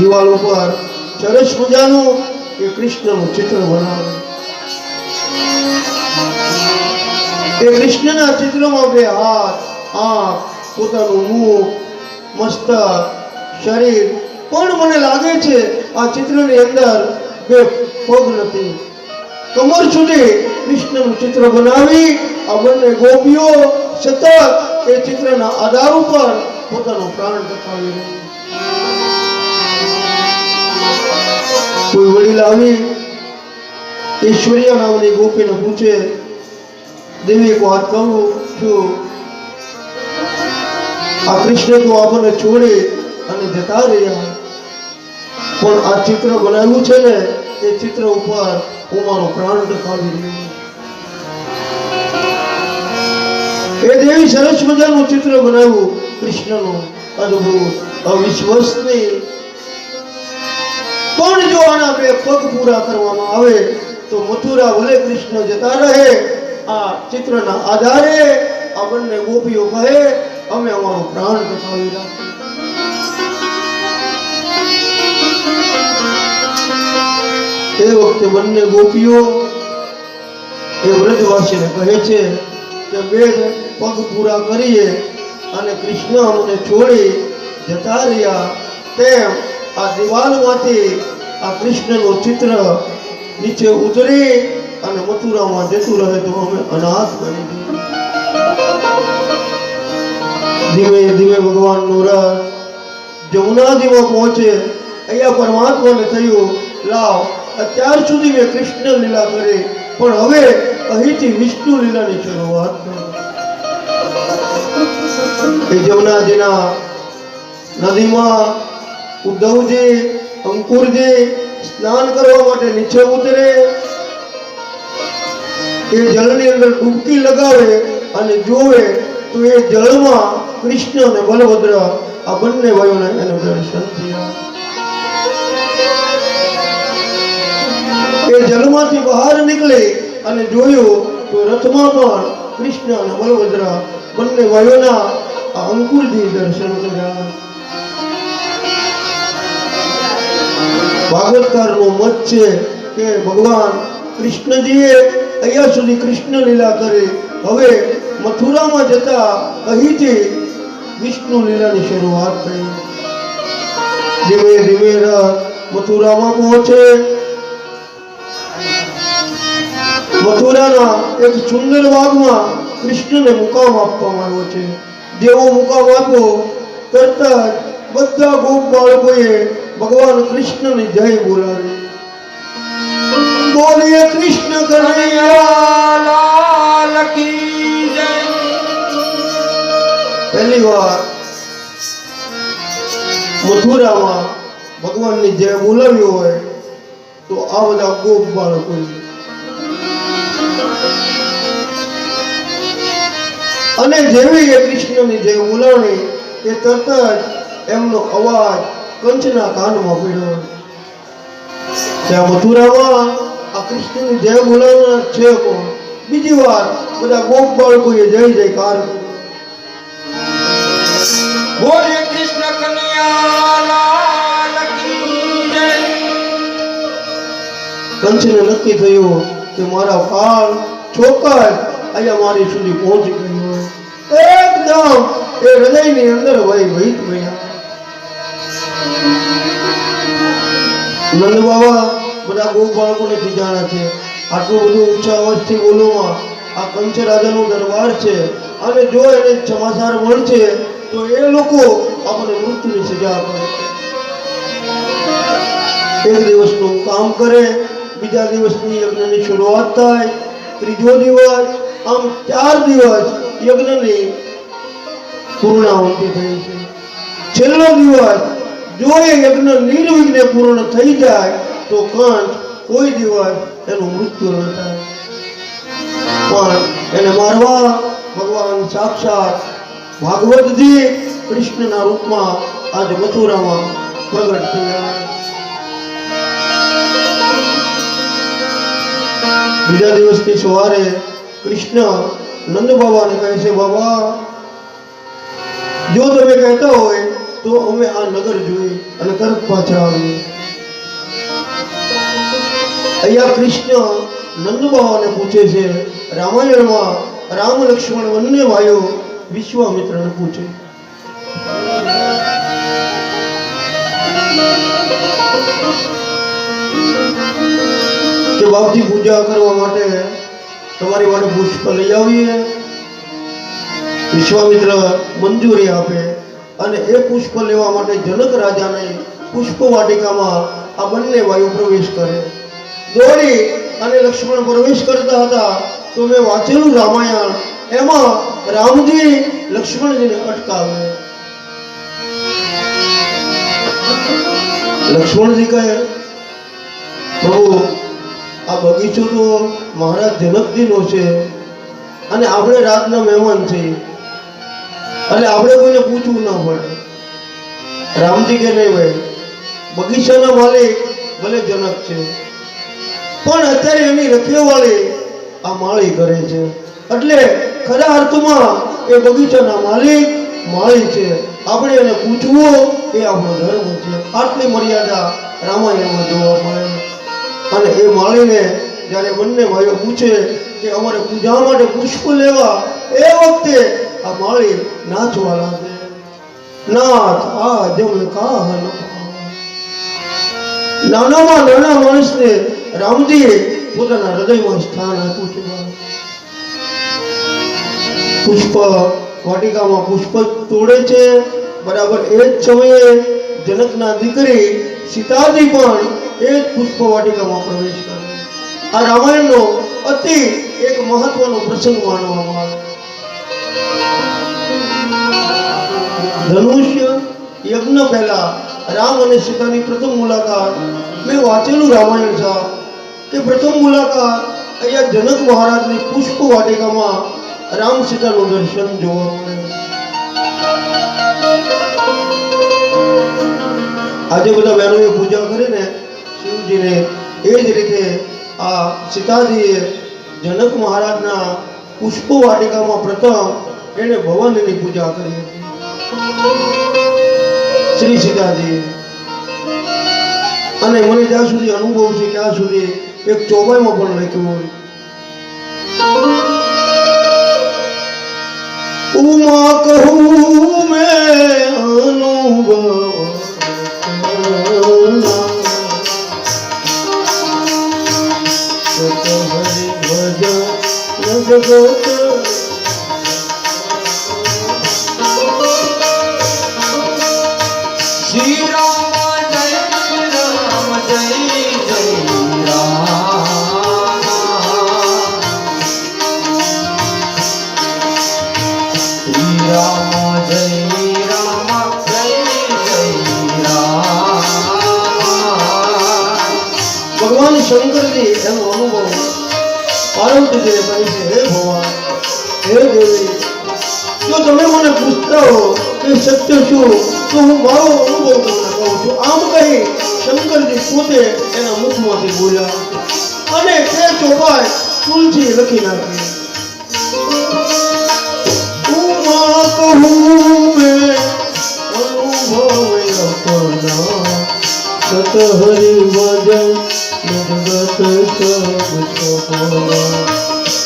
S2: દિવાલ ઉપર સરસ મજાનું એ કૃષ્ણનું ચિત્ર બનાવે. એ કૃષ્ણના ચિત્રમાં બે હાથ, આંખ, પોતાનું મુખ, મસ્તક, શરીર, પણ મને લાગે છે આ ચિત્રની અંદર બે પગ નથી. કમર સુધી કૃષ્ણનું ચિત્ર બનાવી આ બંને ગોપીઓ સતત એ ચિત્રના આધાર ઉપર પોતાનો પ્રાણ ટકાવી રહી. કોઈ વડીલ આવી ઈશ્વરિયા નામની ગોપીને પૂછે, દેવી એક વાત કહું છું, આ કૃષ્ણ તો આપણને છોડી અને જતા રહ્યા, પણ આ ચિત્ર બનાવ્યું છે ને એ ચિત્ર ઉપર હું મારો પ્રાણ ટકાવી રહ્યો. એ દેવી સરસ મજાનું ચિત્ર બનાવ્યું કૃષ્ણનું, અદ્ભુત, અવિશ્વસનીય. પણ જો આના બે પગ પૂરા કરવામાં આવે તો મથુરા ભલે કૃષ્ણ જતા રહે, આ ચિત્રના આધારે આ બંને ગોપીઓ કહે અમે અમારો પ્રાણ ટકાવી રાખીએ. એ વખતે બંને ગોપીઓ એ વ્રજવાસીને કહે છે કે બે પગ પૂરા કરીએ અને કૃષ્ણ અમને છોડી જતા રહ્યા, તેમ આ દિવાલમાંથી આ કૃષ્ણનું ચિત્ર નીચે ઉતરી અને મથુરામાં જતું રહે તો અમે અનાથ બની જઈએ. ધીમે ધીમે ભગવાનનું રથ જમુનાજીમાં પહોંચે. અહીંયા પરમાત્માને થયું લાવ, અત્યાર સુધી મેં કૃષ્ણ લીલા કરી, પણ હવે અહીંથી વિષ્ણુ લીલાની શરૂઆત કરી. એ જમુનાજીના નદીમાં ઉદ્ધવજી, અંકુરજી સ્નાન કરવા માટે નીચે ઉતરે. એ જળની અંદર ડૂબકી લગાવે અને જોવે તો એ જળમાં કૃષ્ણ અને બલભદ્ર આ બંને ભાઈઓને એને દર્શન થયા. એ જળમાંથી બહાર નીકળે અને જોયું તો રથમાં પણ કૃષ્ણ અને બલભદ્ર બંને ભાઈઓના આ અંકુરજી દર્શન કર્યા. ભાગવતકારનો મત છે કે ભગવાન કૃષ્ણજીએ અહીંયા સુધી કૃષ્ણ લીલા કરી, હવે મથુરામાં જતા અહીંથી વિષ્ણુ લીલાની શરૂઆત થઈ. ધીમે ધીમે રથ મથુરામાં પહોંચે. મથુરાના એક સુંદર બાગમાં કૃષ્ણને મુકામ આપવામાં આવ્યો છે. જેવો મુકામ આપ્યો કરતા જ બધા ગોપ બાળકોએ ભગવાન કૃષ્ણની જય બોલાવી. બોલીએ કૃષ્ણ કનૈયા લાલ કી જય. પહેલી વાર મથુરામાં ભગવાનની જય બોલાવી હોય તો આ બધા ગોપ બાળકો, અને જેવી એ કૃષ્ણની જય બોલાવી એ તરત જ એમનો અવાજ કંચના કાનમાં પડ્યો. ત્યાં મથુરામાં આ કૃષ્ણની જય બોલાવનાર છે કોણ? બીજી વાર બધા ગોપ બાળકોએ જય જયકાર કર્યો. બોલે કૃષ્ણ કનૈયા લાલ કી જય. કંચને નક્કી થયું કે મારા ફાળ ચોક્કસ અહીંયા મારી સુધી પહોંચી ગયો. એકદમ એ હૃદયની અંદર ભયભીત બન્યા. નંદ બાબા બધા ગોપ બાળકોને ખીજાણા છે. આટલું બધું ઊંચા અવાજથી બોલવામાં આ કંચ રાજાનો દરબાર છે, અને જો એને સમાચાર મળશે તો એ લોકો આપણે મૃત્યુની સજા આપે. એક દિવસનું કામ કરે, બીજા દિવસની યજ્ઞની શરૂઆત થાય, ત્રીજો દિવસ, આમ 4 દિવસ યજ્ઞની પૂર્ણાહુતિ થઈ છે. છેલ્લો દિવસ જો એ યજ્ઞ નિર્વિઘ્ને પૂર્ણ થઈ જાય તો કંચ કોઈ દિવસ એનું મૃત્યુ ન થાય. પણ એને મારવા ભગવાન સાક્ષાત ભાગવતજી કૃષ્ણના રૂપમાં આજે મથુરામાં પ્રગટ થયા. બીજા દિવસની સવારે કૃષ્ણ નંદ બાબાને કહે છે, બાબા જો તમે કહેતા હોય તો અમે આ નગર જોઈ અને તરત પાછા આવીએ. અહીંયા કૃષ્ણ નંદ બાબાને પૂછે છે, રામાયણમાં રામ લક્ષ્મણ બંને ભાઈઓ વિશ્વામિત્રને પૂછે કે બાપજી પૂજા કરવા માટે તમારી માટે પુષ્પ લઈ આવીએ. વિશ્વામિત્ર મંજૂરી આપે અને એ પુષ્પ લેવા માટે જનક રાજાને પુષ્પ વાટિકામાં આ બંને ભાઈઓ પ્રવેશ કરે. દોડી અને લક્ષ્મણ પ્રવેશ કરતા હતા તો મેં વાંચેલું રામાયણ, એમાં રામજી લક્ષ્મણજીને અટકાવે. લક્ષ્મણજી કહે, પ્રભુ આ બગીચો તો મહારાજ જનકજીનો છે અને આપણે રાતના મહેમાન છીએ, એટલે આપણે કોઈને પૂછવું ના પડે. રામજી કે નહીં ભાઈ, બગીચાના માલિક ભલે જનક છે પણ અત્યારે એની રખેવાળી આ માળી કરે છે, એટલે ખરા અર્થમાં એ બગીચાના માલિક માળી છે, આપણે એને પૂછવું એ આપણો ધર્મ છે. આટલી મર્યાદા રામાયણમાં જોવા મળે. અને એ માળીને જ્યારે બંને ભાઈઓ પૂછે કે અમારે પૂજા માટે પુષ્પ લેવા, એ વખતે આ માળી નાચવા લાગે. નાથ આ જમે કાહન. નાનામાં નાના માણસને રામજીએ પોતાના હૃદયમાં સ્થાન આપ્યું છે. પુષ્પ વાટિકામાં પુષ્પ તોડે છે. બરાબર એ જ સમયે જનકના દીકરી સીતાજી પણ એ જ પુષ્પ વાટિકામાં પ્રવેશ કરે. આ રામાયણનો અતિ એક મહત્વનો પ્રસંગ માનવામાં આવે. ધનુષ્ય યજ્ઞ પહેલા રામ અને સીતાની પ્રથમ મુલાકાત. મેં વાંચેલું રામાયણ છે કે પ્રથમ મુલાકાત અહીંયા જનક મહારાજની પુષ્પ વાટિકામાં રામ સીતાનું દર્શન જોવા મળે. આજે બધા બહેનોએ પૂજા કરીને શિવજીને, એ જ રીતે આ સીતાજીએ જનક મહારાજના પુષ્પ વાટિકામાં પ્રથમ એને ભવાનીની પૂજા કરી હતી. શ્રી સીતાજી. અને મને જ્યાં સુધી અનુભવ છે ત્યાં સુધી એક ચોપાઈમાં પણ લખ્યું હોય, ઉમા કહું મેં અનુભવ
S1: શ્રી રામ જય રામ જય જય રામ. શ્રી રામ જય રામ જય જય રામ.
S2: ભગવાન શંકરજી એનો અનુભવ પાર્વતીજીને કહે છે, હે ભગવાન, હે દેવી, જો તમે મને પૂછતા હો કે સત્ય શું, તો હું મારો અનુભવ તમને કહું છું. આમ કહી શંકરજી પોતે એના મુખમાંથી બોલ્યા અને તે ચોપાઈ તુલસી લખી નાખી. ઉમા કહું મેં અનુભવ અપના, સત હરિ ભજન જગત સબ સપના.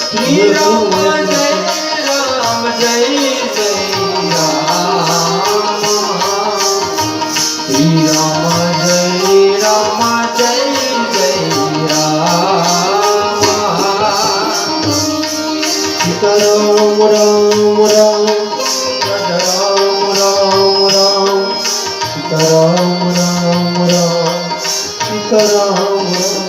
S1: શ્રી રામ જય રામ જય જય રામ. શ્રી રામ જય રામ જય જય રામ.
S2: સીતારામ રામ રામ, રામ રામ રામ, સીતારામ રામ રામ, સીતારામ રામ.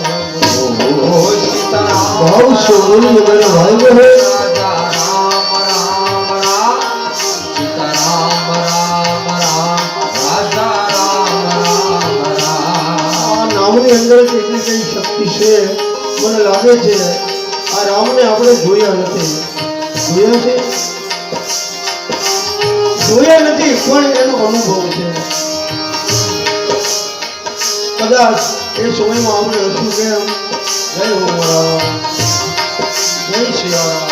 S1: ઓ સીતારામ
S2: ભાવ સે બોલીએ मेरे भाई बहन.
S1: રાજા રામ રામ રામ. સીતારામ રામ રામ રાજા રામ રામ રામ.
S2: આ નામની અંદર જ એટલી કઈ શક્તિ છે. મને લાગે છે આ રામને આપણે જોયા નથી. જોયા છે? જોયા નથી પણ એનો અનુભવ છે. કદાચ એ સમયમાં આપણે હશું કેમ, જય હો રામ, જય સિયારામ.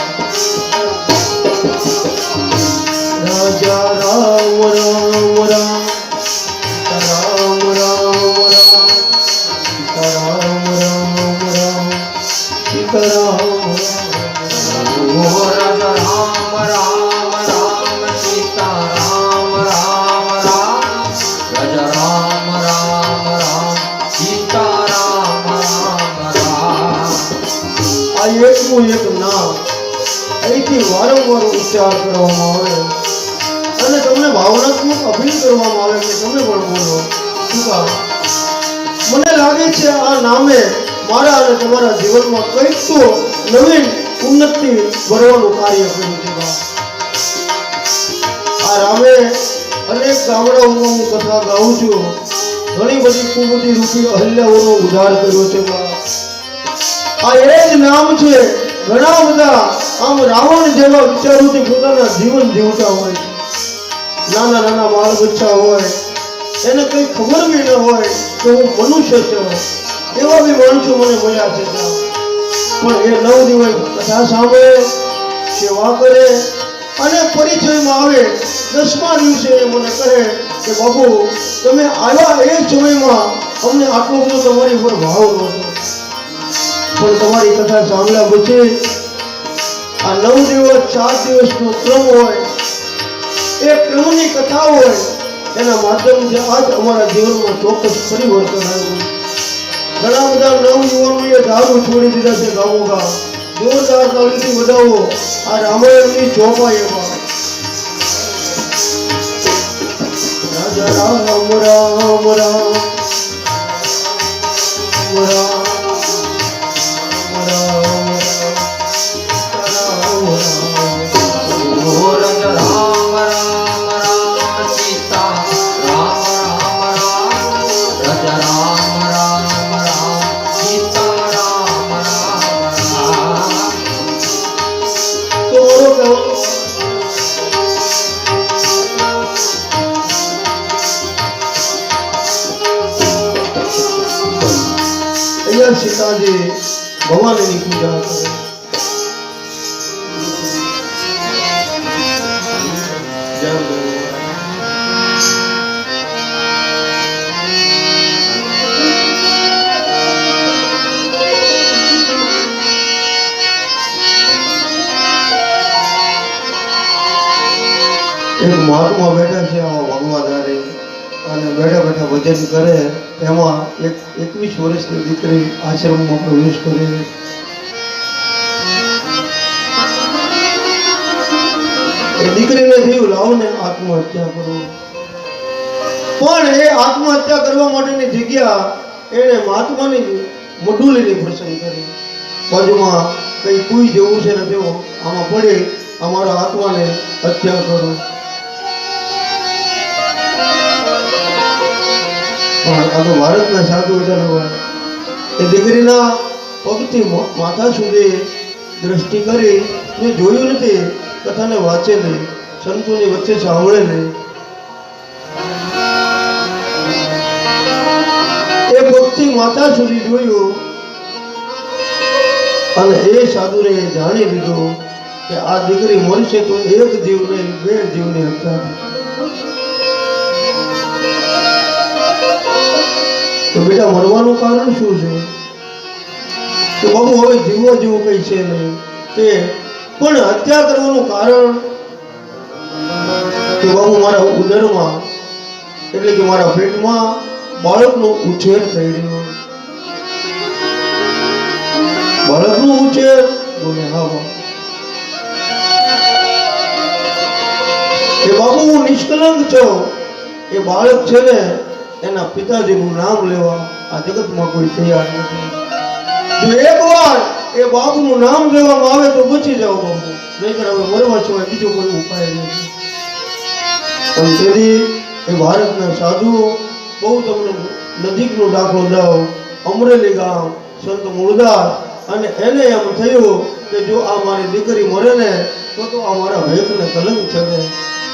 S2: રાજા રામ રામ રામ, રામ રામ રામ, રામ રામ રામ, સીતારામ
S1: ઓ રાજા રામ રામ રામ. સીતારામ રામ રામ. રાજા રામ રામ રામ.
S2: એવું એક નામ અહીંથી વારંવાર ઉચ્ચાર કરવામાં આવે અને તમને ભાવનાત્મક અપીલ કરવામાં આવે કે તમે પણ બોલો. શું કામ? મને લાગે છે આ નામે મારા અને તમારા જીવનમાં કંઈક તો નવીન ઉન્નતિ ભરવાનું કાર્ય કર્યું છે. આ રામે અનેક ગામડાઓમાં હું કથા ગાઉં છું. ઘણી બધી કુમતી રૂપી અહલ્યાઓનો ઉદ્ધાર કર્યો છે. આ એ જ નામ છે. ઘણા બધા આમ રાવણ જેવા વિચારોથી પોતાના જીવન જીવતા હોય છે. નાના નાના બાળ બચ્ચા હોય, એને કઈ ખબર બી ન હોય કે હું મનુષ્ય છું, એવા બી માણસો મને મળ્યા છે. પણ એ 9 દિવસ કથા સાંભળે, સેવા કરે અને પરિચયમાં આવે 10મા દિવસે એ મને કહે કે બાપુ તમે આવ્યા એ સમયમાં અમને આટલો બધો તમારી પર ભાવ નહોતો, પણ તમારી કથા સાંભળ્યા પછી આ 9 દિવસ 4 દિવસનો ક્રમ હોય, એ ક્રમની કથા હોય, એના માધ્યમથી આજ અમારા જીવનમાં ચોક્કસ પરિવર્તન આવ્યું. ઘણા બધા નવયુવાનોએ દારૂ છોડી દીધા છે. ગામો ગામ જોરદાર તાળીથી વધાવો આ રામાયણની ચોપાઈમાં. રાજા રામ રામ રામ રામ સીતાજી ભવાનીની પૂજા કરે. એક મહાત્મા બેઠા છે આવા ભગવાધારી અને બેઠા બેઠા ભજન કરે. એમાં એક 21 વર્ષની દીકરી આશ્રમમાં પ્રવેશ કરે. એ દીકરીને થયું લાવને આત્મહત્યા કરો, પણ એ આત્મહત્યા કરવા માટેની જગ્યા એને મહાત્માની મડુલીની પસંદ કરી. બાજુમાં કઈ કોઈ જેવું છે ને તેવો આમાં પડે, અમારા આત્માને હત્યા કરો. પણ આ તો ભારતના સાધુ હતા. એ દીકરીના પગથી માથા સુધી દ્રષ્ટિ કરી મેં જોયું નથી, કથાને વાંચેલી, સંતોની વચ્ચે સાંભળેલી. એ પગથી માથા સુધી જોયું અને એ સાધુને જાણી લીધું કે આ દીકરી મરશે તો એક જીવ નહીં 2 જીવની હત્યા. તો બેટા મરવાનું કારણ શું છે? કે બાબુ હવે જીવવા જેવું કઈ છે નહીં. તે પણ હત્યા કરવાનું કારણ કે બાબુ મારા ઉદરમાં એટલે કે મારા પેટમાં બાળકનો ઉછેર થઈ રહ્યો. બાળકનો ઉછેર બોલે હા બાબુ. એ બાબુ હું નિષ્કલંક છું. એ બાળક છે ને એના પિતાજીનું નામ લેવા આ જગતમાં કોઈ તૈયાર નથી. જો એકવાર એ બાપનું નામ લેવામાં આવે તો બચી જાવ બાપુ, નહીંતર હવે મરવા સિવાય બીજો કોઈ ઉપાય નથી. અને તેથી એ ભારતના સાધુ બહુ તમને નજીકનો દાખલો દઉં. અમરેલી ગામ સંત મૂળદાસ, અને એને એમ થયું કે જો આ મારી દીકરી મરે ને તો આ મારા ભેખને કલંક ચડે.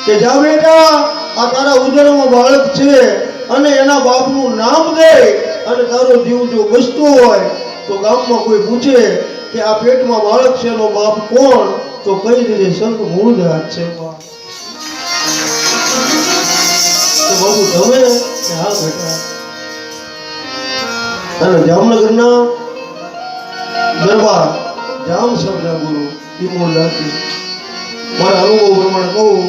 S2: કે જા બેટા, આ તારા ઉદરમાં બાળક છે અને એના બાપનું નામ દે અને તારો જીવ જો બચતો હોય તો ગામમાં કોઈ પૂછે કે આ પેટમાં બાળક છે એનો બાપ કોણ, તો કહી દેજે સંત મૂળદાસ છે. તો બાપુ તમે કે હા બેટા. અને જામનગરના દરબાર જામ સાહેબના ગુરુ મૂળદાસજી, મારા અનુભવ પ્રમાણે કહું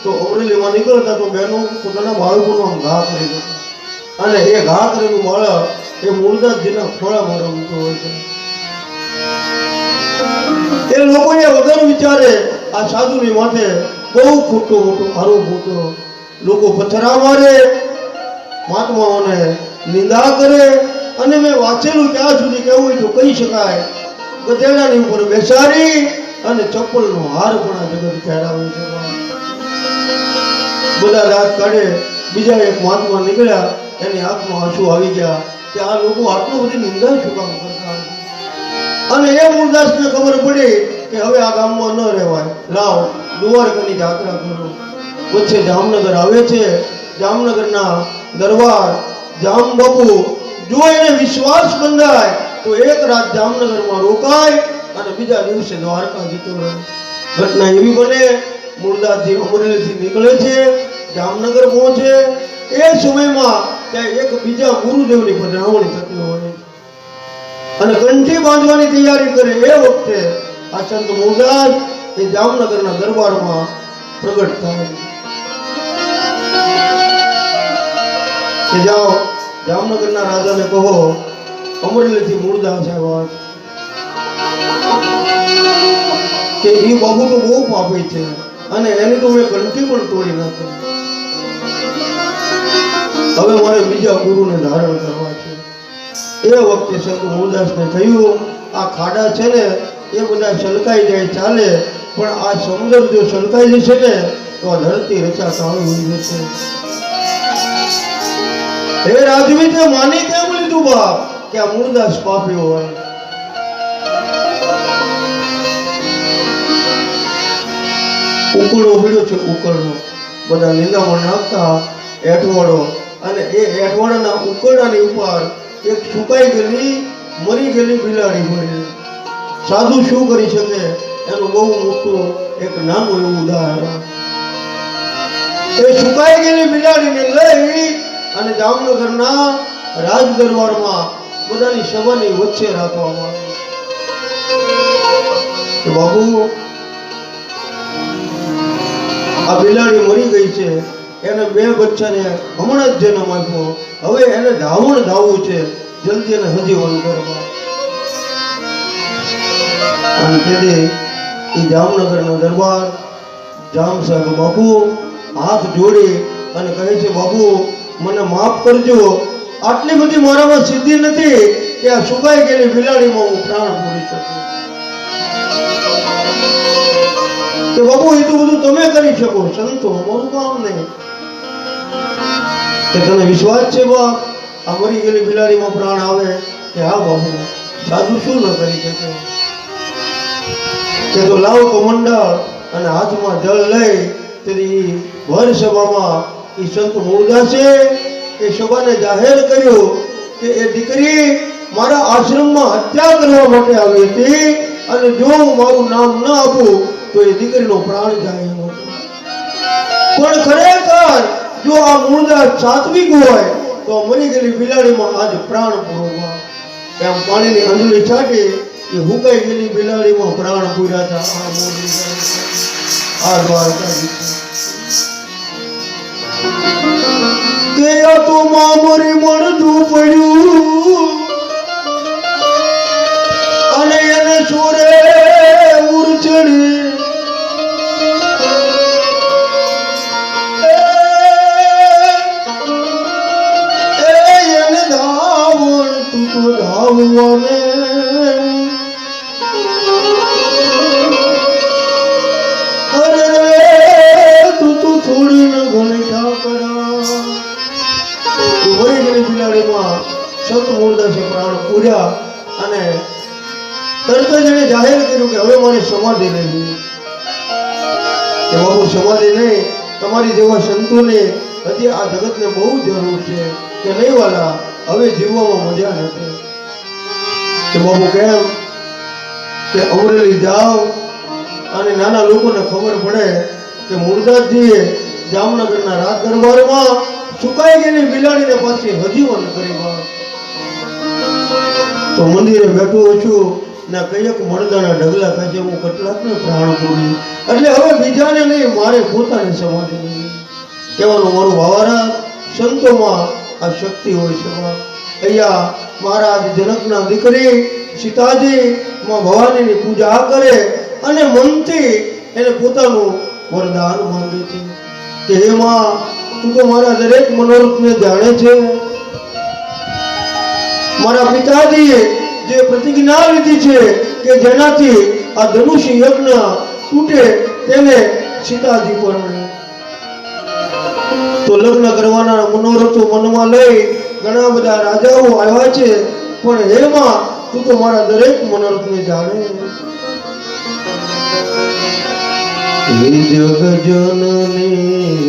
S2: તો અમરેલીમાં નીકળતા તો બહેનો પોતાના બાળકોનો આમ ઘા કરી દેતા, અને એ ઘા કરેલું બાળક એ મૂળદાસજીના ખોળામાં રમતું હોય છે. એ લોકોએ વગર વિચારે આ સાધુની માથે બહુ ખોટું મોટું મારું ખોટું લોકો પથરા મારે, મહાત્માઓને નિંદા કરે, અને મેં વાંચેલું ત્યાં સુધી કેવું હોય તો કહી શકાય, ગધેડાની ઉપર બેસાડી અને ચપ્પલનો હાર પણ આ જગત ખેડાવે છે. બધા દાંત કાઢે. બીજા એક મહાત્મા નીકળ્યા, એની આંખમાં આંસુ આવી ગયા કે આ લોકો આટલું બધી નિંદા શું કામ કરતા હશે? અને એ મૂળદાસને ખબર પડી કે હવે આ ગામમાં ન રહેવાય, લાવ દ્વારકાની યાત્રા કરો. વચ્ચે જામનગર આવે છે. જામનગરના દરબાર જામબાપુ જો એને વિશ્વાસ બંધાય તો એક રાત જામનગરમાં રોકાય અને બીજા દિવસે દ્વારકા જતો રહે. ઘટના એવી બને, મૂળદાસજી અમરેલીથી નીકળે છે, જામનગર પહોંચે. એ સમયમાં ત્યાં એક બીજા ગુરુદેવની પધરામણી થતી હોય અને કંઠી બાંધવાની તૈયારી કરે. એ વખતે આ સંત મૂળદાસ એ જામનગરના દરબારમાં પ્રગટ થાય કે જાઓ જામનગરના રાજાને કહો અમરેલીથી મૂળદાસ આવ્યા કે એ બાબુ તો બહુ પાપી છે અને એની તો મેં કંઠી પણ તોડી નાખી. હવે મારે બીજા ગુરુને ધારણ કરવા છે. એ વખતે સંત મૂળદાસને થયું આ ખાડા છે ને એ બધા છલકાઈ જાય ચાલે, પણ આ સમુદ્ર જો છલકાઈ જશે ને તો આ ધરતી રચા કાળી હોઈ જશે. હે રાજવીતે માની કેમ લીધું બાપ કે આ મૂળદાસ પાપી હોય? ઉકળો ભીડ્યો છે, ઉકળનો બધા નિંદામણ નાખતા એઠવાડો, અને એ એઠવાડાના ઉકળાની ઉપર એક સુકાઈ ગયેલી મરી ગયેલી બિલાડી પડી. સાધુ શું કરી શકે એનું બહુ મોટું એક નાનું એવું ઉદાહરણ. એ સુકાઈ ગયેલી બિલાડીને લઈ અને જામનગરના રાજ દરબારમાં બધાની સભાની વચ્ચે રાખવામાં આવી. બાબુ આ બિલાડી મરી ગઈ છે, એને 2 બચ્ચાને હમણાં જ જન્મ આપ્યો, હવે એને ધાવવું છે, જલ્દી એને હજીવન કરવા. અને તેથી એ જામનગરના દરબાર જામ સાહેબ બાપુ હાથ જોડી અને કહે છે, બાપુ મને માફ કરજો, આટલી બધી મારામાં સિદ્ધિ નથી કે આ સુકાઈ ગયેલી બિલાડીમાં હું પ્રાણ પૂરી શકું. કે બાપુ એ તો બધું તમે કરી શકો, સંતો અમારું કામ નહીં. કે તને વિશ્વાસ છે બાપ આ મરી ગયેલી બિલાડીમાં પ્રાણ આવે? કે હા બાપુ, સાધુ શું ન કરી શકે? કે તો લાવ કમંડળ અને હાથમાં જળ લઈ તેની ભર સભામાં એ સંત મૂળદાસે એ સભાને જાહેર કર્યું કે એ દીકરી મારા આશ્રમમાં હત્યા કરવા માટે આવી હતી અને જો હું મારું નામ ન આપું તો એ દીકરીનો પ્રાણ જાય એમ હતો. પણ ખરેખર જો આ મૂળદાસ સાત્વિક હોય તો મરી ગયેલી બિલાડીમાં આજ પ્રાણ પૂરવા એમ પાણીની અંજલી છાટી એ હુકાઈ ગયેલી બિલાડીમાં પ્રાણ પૂર્યા હતા. આ દ્વારકાધીશ કે તો મામરી મળતું પડ્યું અને એને છોરે ઉર ચડી એને ધાવણ તું તો ધાવવાને થોડી ન ઘણી ઠાકરા મરી ગયેલી બિલાડીમાં સંત મૂળદાસે પ્રાણ પૂર્યા અને તરત જ એને જાહેર કર્યું કે હવે મારે સમાધિ લેવી. કે બાબુ સમાધિ નહીં, તમારી જેવા સંતોને હજી આ જગતને બહુ જરૂર છે. કે નહીં વાલા હવે જીવવામાં મજા નથી. કે બાબુ કેમ? કે અમરેલી જાઓ અને નાના લોકોને ખબર પડે કે મૂળદાસજીએ જામનગરના રાજ દરબારમાં સુકાઈ ગયેલી બિલાડીને પાછી હજીવન કરી. તો મંદિરે બેઠો છું ને કઈક મળદાના ઢગલા થશે, હું કેટલાકને પ્રાણ પૂરી. એટલે હવે બીજાને નહીં, મારે પોતાને સમાધિ નહીં. કહેવાનું મારું ભાવારા સંતોમાં આ શક્તિ હોય છે. અહીંયા મહારાજ જનકના દીકરી સીતાજી માં ભવાનીની પૂજા કરે અને મનથી એને પોતાનું વરદાન માંગે છે કે હે માં, તું તો મારા દરેક મનોરથને જાણે છે. મારા પિતાજીએ જે પ્રતિજ્ઞા લીધી છે કે જેનાથી આ ધનુષ્ય યજ્ઞ તૂટે તેને સીતાજી પરણે. તો લગ્ન કરવાના મનોરથો મનમાં લઈ ઘણા બધા રાજાઓ આવ્યા છે, પણ હે માં, તું તો મારા દરેક મનોરથને જાણે. હે જગ જનની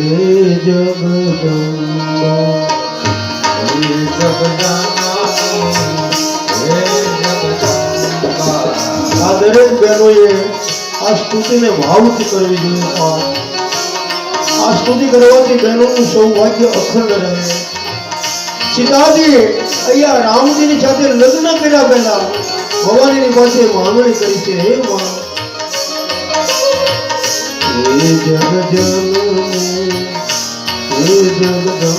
S2: હે જગદંબા, હે જગદંબા. આ દરેક બહેનોએ આ સ્તુતિને ભાવથી કરવી જોઈએ. આ સ્તુતિ કરવાથી બહેનોનું સૌભાગ્ય અખંડ રહે. સીતાજી અહીંયા રામજીની સાથે લગ્ન કર્યા પહેલા ભવાનીની પાસે માંગણી કરી છે, હે માં, હે જગજનની હે જગદંબા,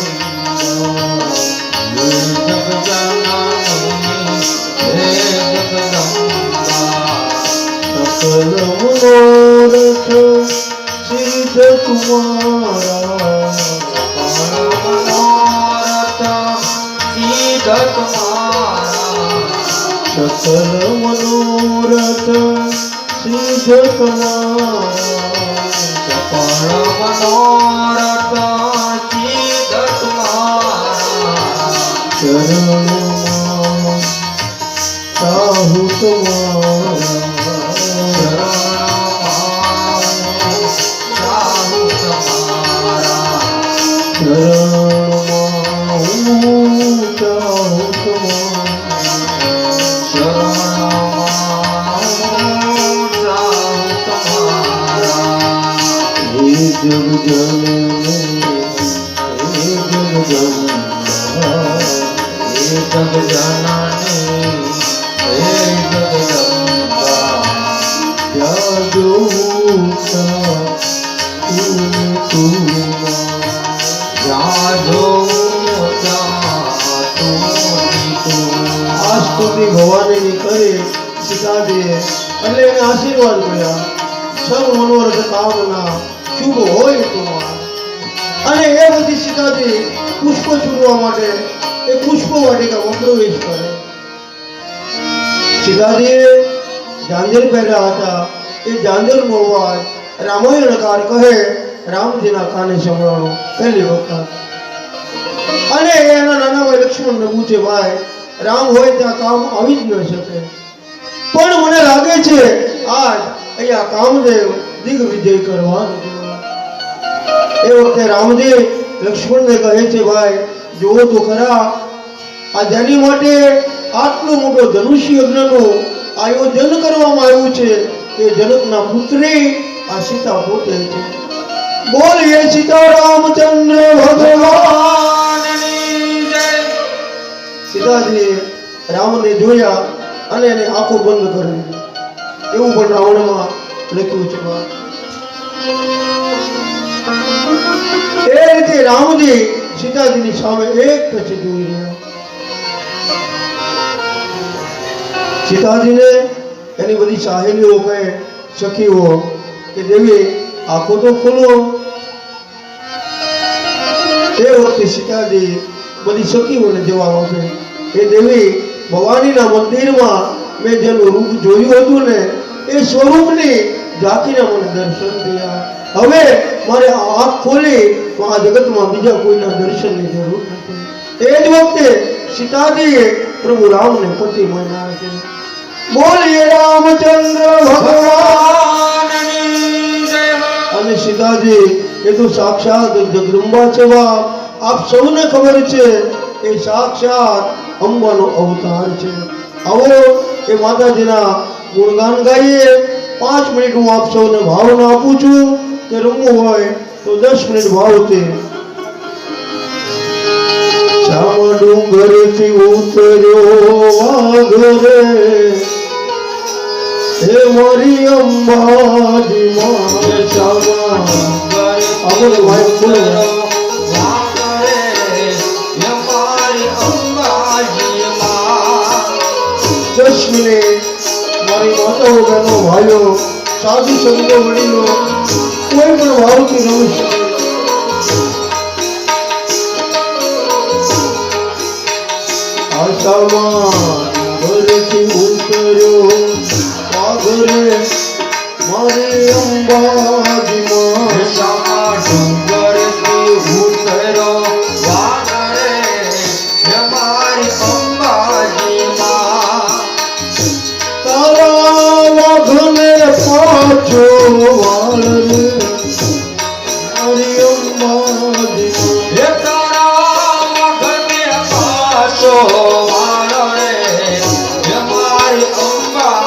S2: હે જગજનની હે જગદંબા. સકલ મનોરથ સિદ્ધ તુમારા, સકલ મનોરથ સિદ્ધ તમારા, સકલ મનોરથ સિદ્ધ તમારા. શરણમાં સાહુ તમારા, ભવાનીની કરી સીતાજીએ એટલે એને આશીર્વાદ મળ્યા, સર્વ મનોરથ કામના શુભ હોય તો. અને એ બધી સીતાજી પુષ્પ ચૂરવા માટે એ પુષ્પ વાટિકામાં પ્રવેશ કરે. સીતાજીએ ઝાંઝર પહેર્યા હતા. એ ઝાંઝરનો અવાજ રામાયણકાર કહે રામજીના કાને સંભળાણો પહેલી વખત. અને એના નાના ભાઈ લક્ષ્મણને પૂછે, ભાઈ રામ હોય ત્યાં કામ આવી જ ન શકે, પણ મને લાગે છે આજ અહીંયા કામદેવ દિગ્વિજય કરવાનું. એ વખતે રામજી લક્ષ્મણને કહે છે, ભાઈ જુઓ તો ખરા, આ જેની માટે આટલું મોટો ધનુષ્ય યજ્ઞનું આયોજન કરવામાં આવ્યું છે એ જનકના પુત્રી આ સીતા પોતે છે. બોલીએ સીતા રામચંદ્ર ભગવાનની જય. સીતાજીએ રામને જોયા અને એને આંખો બંધ કરી, એવું પણ રાવણમાં લખ્યું છે. એ રીતે રામજી સીતાજીની સામે એક પછી જોઈ રહ્યા. સીતાજીને એની બધી સહેલીઓ કહે, સખીઓ કે દેવી આંખો તો ખોલો. એ વખતે સીતાજી બધી સખીઓને જવાબ આપે, એ દેવી ભવાનીના મંદિરમાં મેં જેનું રૂપ જોયું હતું ને એ સ્વરૂપની ઝાંખીના મને દર્શન થયા. હવે મારે આંખ ખોલી તો આ જગતમાં બીજા કોઈના દર્શનની જરૂર નથી. એ જ વખતે સીતાજીએ પ્રભુ રામને પતિ માન્યા છે. બોલીએ રામચંદ્ર ભગવાનની જય. અને સીતાજી એ તો સાક્ષાત જગદંબા છે. આપ સૌને ખબર છે એ સાક્ષાત અંબાનો અવતાર છે. આવો એ માતાજીના ગુણગાન ગાઈએ. 5 મિનિટ હું આપ સૌને ભાવના આપું છું કે રમવું હોય તો 10 મિનિટ ભાવથી. શ્યામ ડુંગરથી ઉતર્યો વાઘરે, હે મારી અંબાજી માં. શ્યામ આપણે વાઈફ બોલો. 10 મિનિટ મારી માતાઓ બહેનો ભાઈઓ સાધુ સંતો વડીલો કોઈ પણ ભાવથી રમી શકે. આશામાં ડુંગરથી ઉતર્યો પાઘરે મારે અંબાજીમાં.
S1: આશામાં ડુંગરથી ઉતર્યો પાઘરે મારી અંબાજીમાં.
S2: તારા વાઘને પાછો વાળે મારી અંબાજીમાં.
S1: હે તારા વાઘને પાછો વાળે મારી અંબા.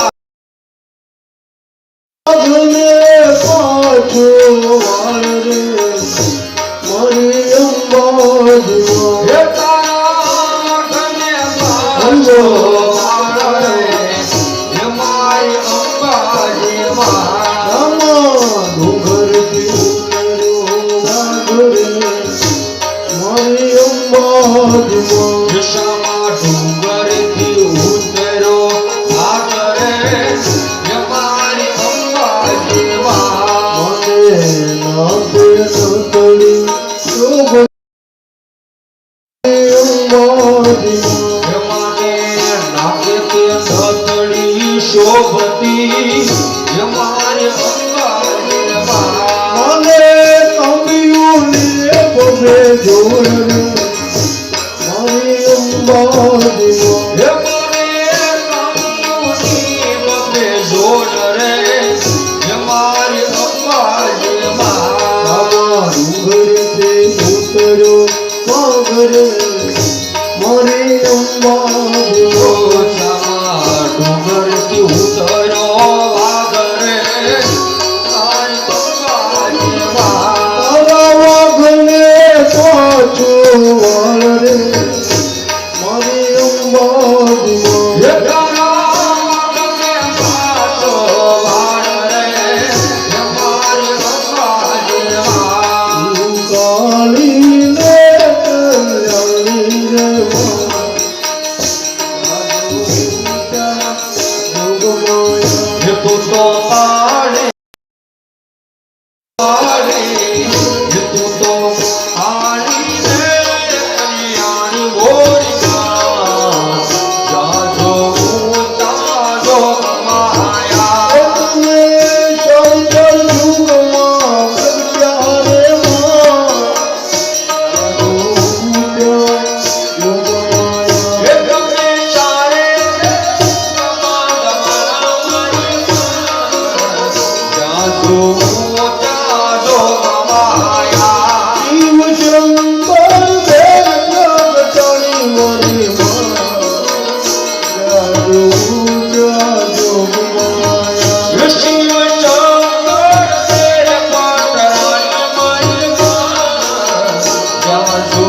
S2: વાઘને પાછો વાળે મારી અંબાજીમાં.
S1: હે તારા વાઘને પાછો વાળે મારી અંબાજીમાં.
S2: રામા ડુંગરથી ઉતર્યો વાઘરે મારી અંબાજીમાં.
S1: આશામાં ડુંગરથી ઉતર્યો પાઘરે મારી અંબાજીમાં.
S2: મને નાથે નતળી શોભની અંબાજીમાં.
S1: મને નાકે સતડી શોભતી મારી અંબાજીમાં.
S2: મને કંબીઓને પગે જોડે મારી અંબાજીમાં.
S1: હે મને કામની બબે જોડ રે મારી અંબાજીમાં.
S2: રામા ડુંગરથી ઉતર્યો પાઘરે મારી અંબાજીમાં.
S1: ઓછામાં ડુંગરથી ઉતર્યો વાઘરે મારી અંબાજીમાં.
S2: તારા વાઘને પાછો વાળે મારી અંબાજીમાં.
S1: હે તારા વાઘને પાછો વાળે મારી અંબાજીમાં.
S2: તું કાળીને કલ્યાણી રે જોગમાયા.
S1: હે તું તો પાડે પાડે હે તું તો આણી રે કલ્યાણી ગોરીમાં. જાજો જાજો માયા.
S2: તમે શંકર યુગમાં પ્રગટ્યા રે માં. જોગમાયા.
S1: હે ગમે સારે તમારા મારી જાજો જાજો માયા.
S2: શિવ શંકર દેવ પ્રગટાણી મારી માં. જાજો જાજો માયા.
S1: હે શિવ શંકર તેરે પાટરાની મારી માં. જાજો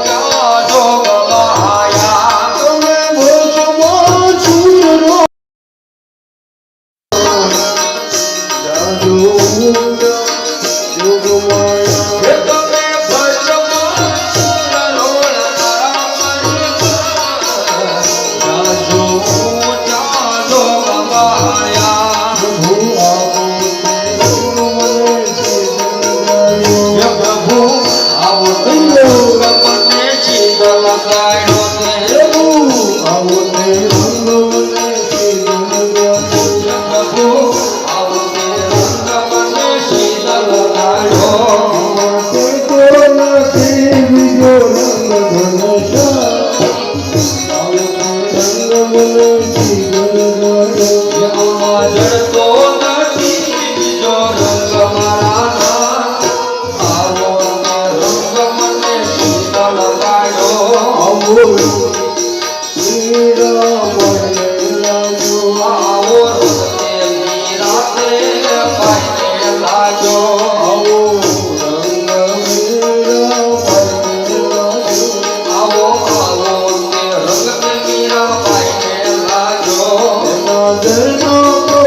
S1: જાજો માયા.
S2: તમે ભોજમાં ચૂરો જાજો જોગમાયા.
S1: હે તમે ભસ્મ સુરલોલા મારી માં. જાજો જાજો માયા.
S2: પ્રભુ આવો મને શીતળાયો.
S1: હે પ્રભુ આવો તું મને શીતળ લગાડ્યો તે.
S2: પ્રભુ આવો તે રંગ મને શીતળાયો.
S1: હે પ્રભુ આવો તે રંગ મને શીતળ લગાડ્યો.
S2: તે તો નથી બીજો રંગ ઘનશ્યામ. આવો તે રંગ મને શીતળાયો.
S1: હે આમાં જડતો નથી બીજો રંગ મારાના. આવો તે રંગ મને શીતળ લગાડ્યો.
S2: આવો મીરા મને લાગ્યો.
S1: આવો રંગ તે મીરાતે પાઈને લાગ્યો.
S2: આવો રંગ મીરા મને લાગ્યો.
S1: આવો આવો તે રંગ તે મીરા પાઈને લાગ્યો.
S2: એના દરના તો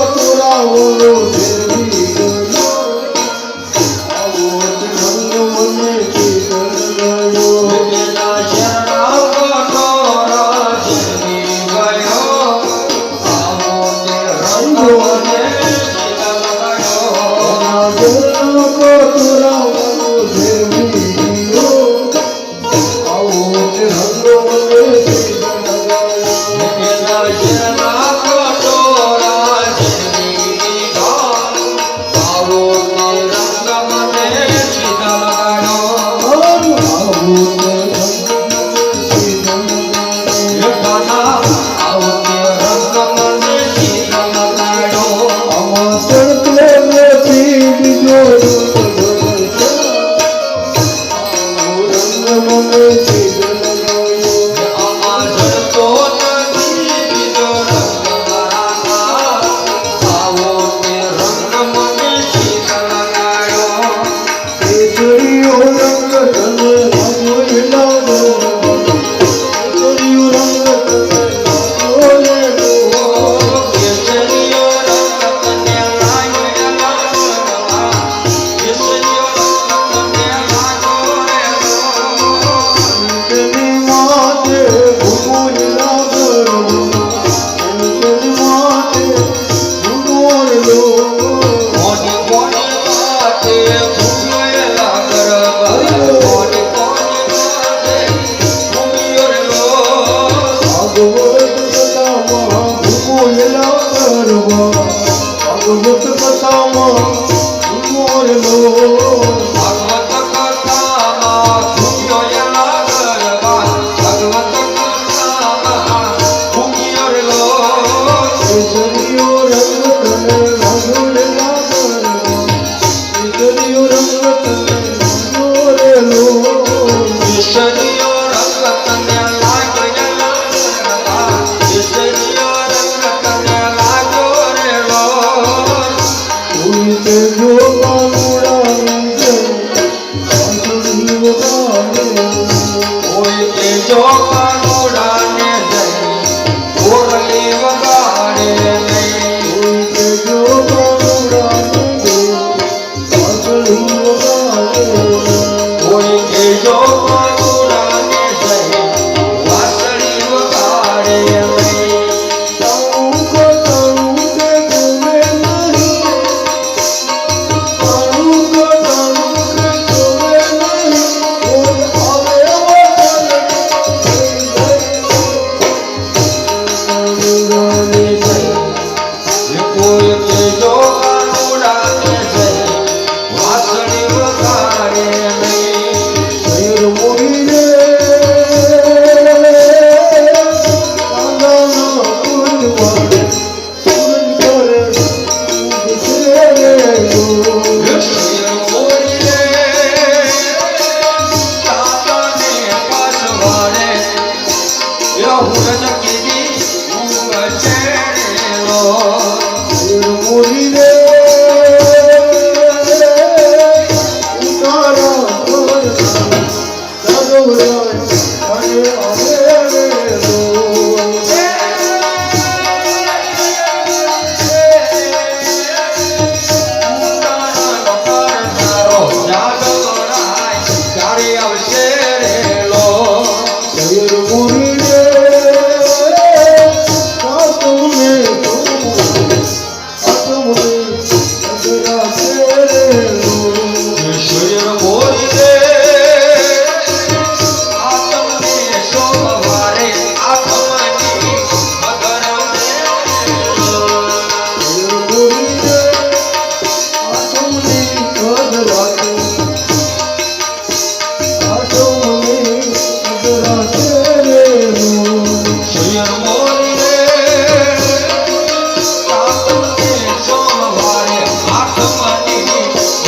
S2: મોરી રે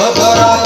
S2: ઉતારા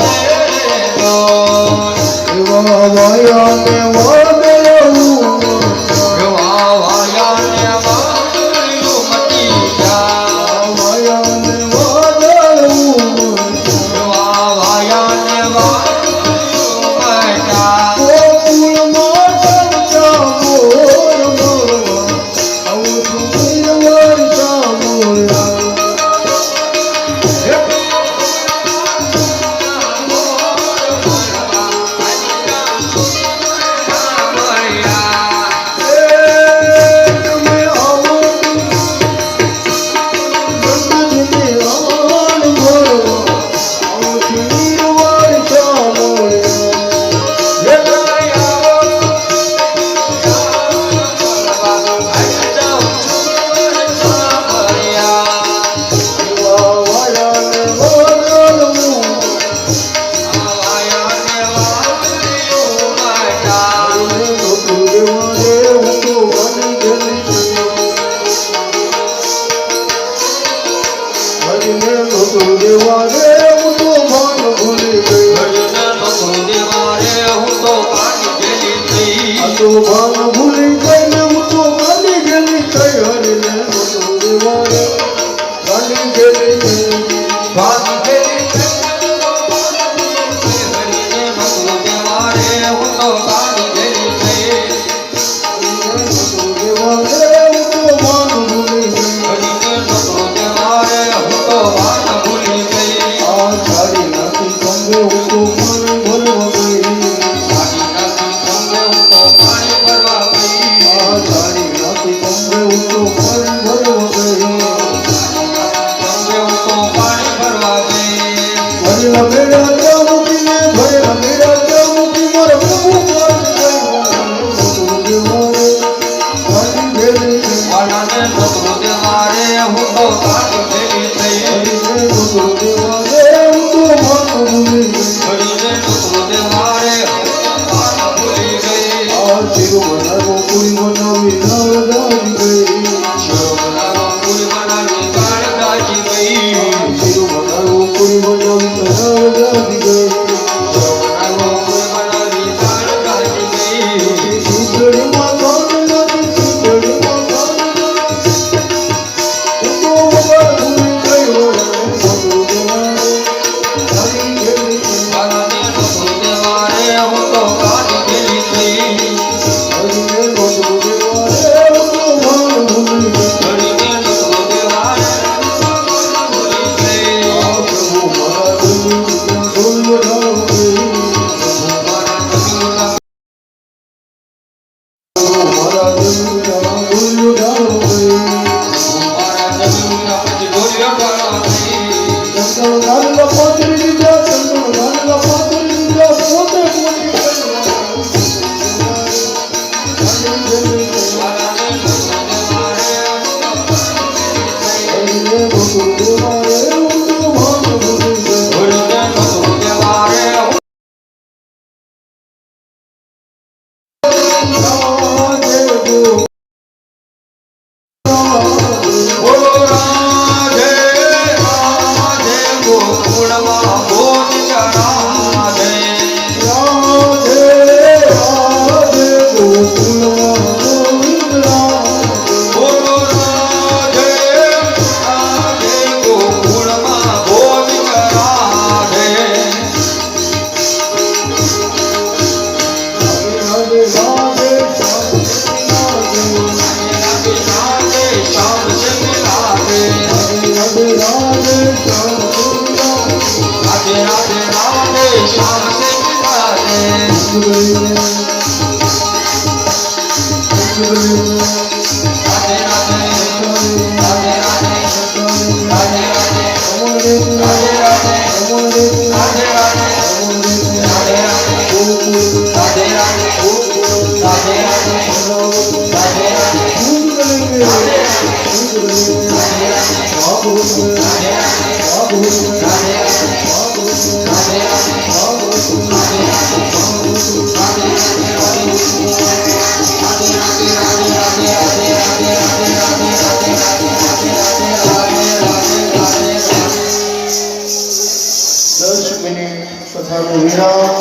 S2: કથાનો વિરામ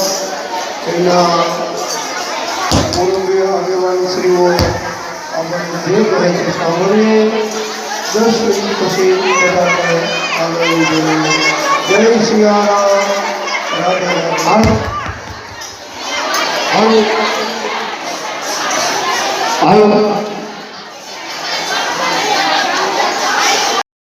S2: એના પૂર્વીય આગેવાન શ્રીઓ આપણને જે કહે છે સાંભળીએ. 10 મિનિટ પછી કથાને આગળ વધીએ. જય સિયારામ. રાધે રાધે.
S3: હાલો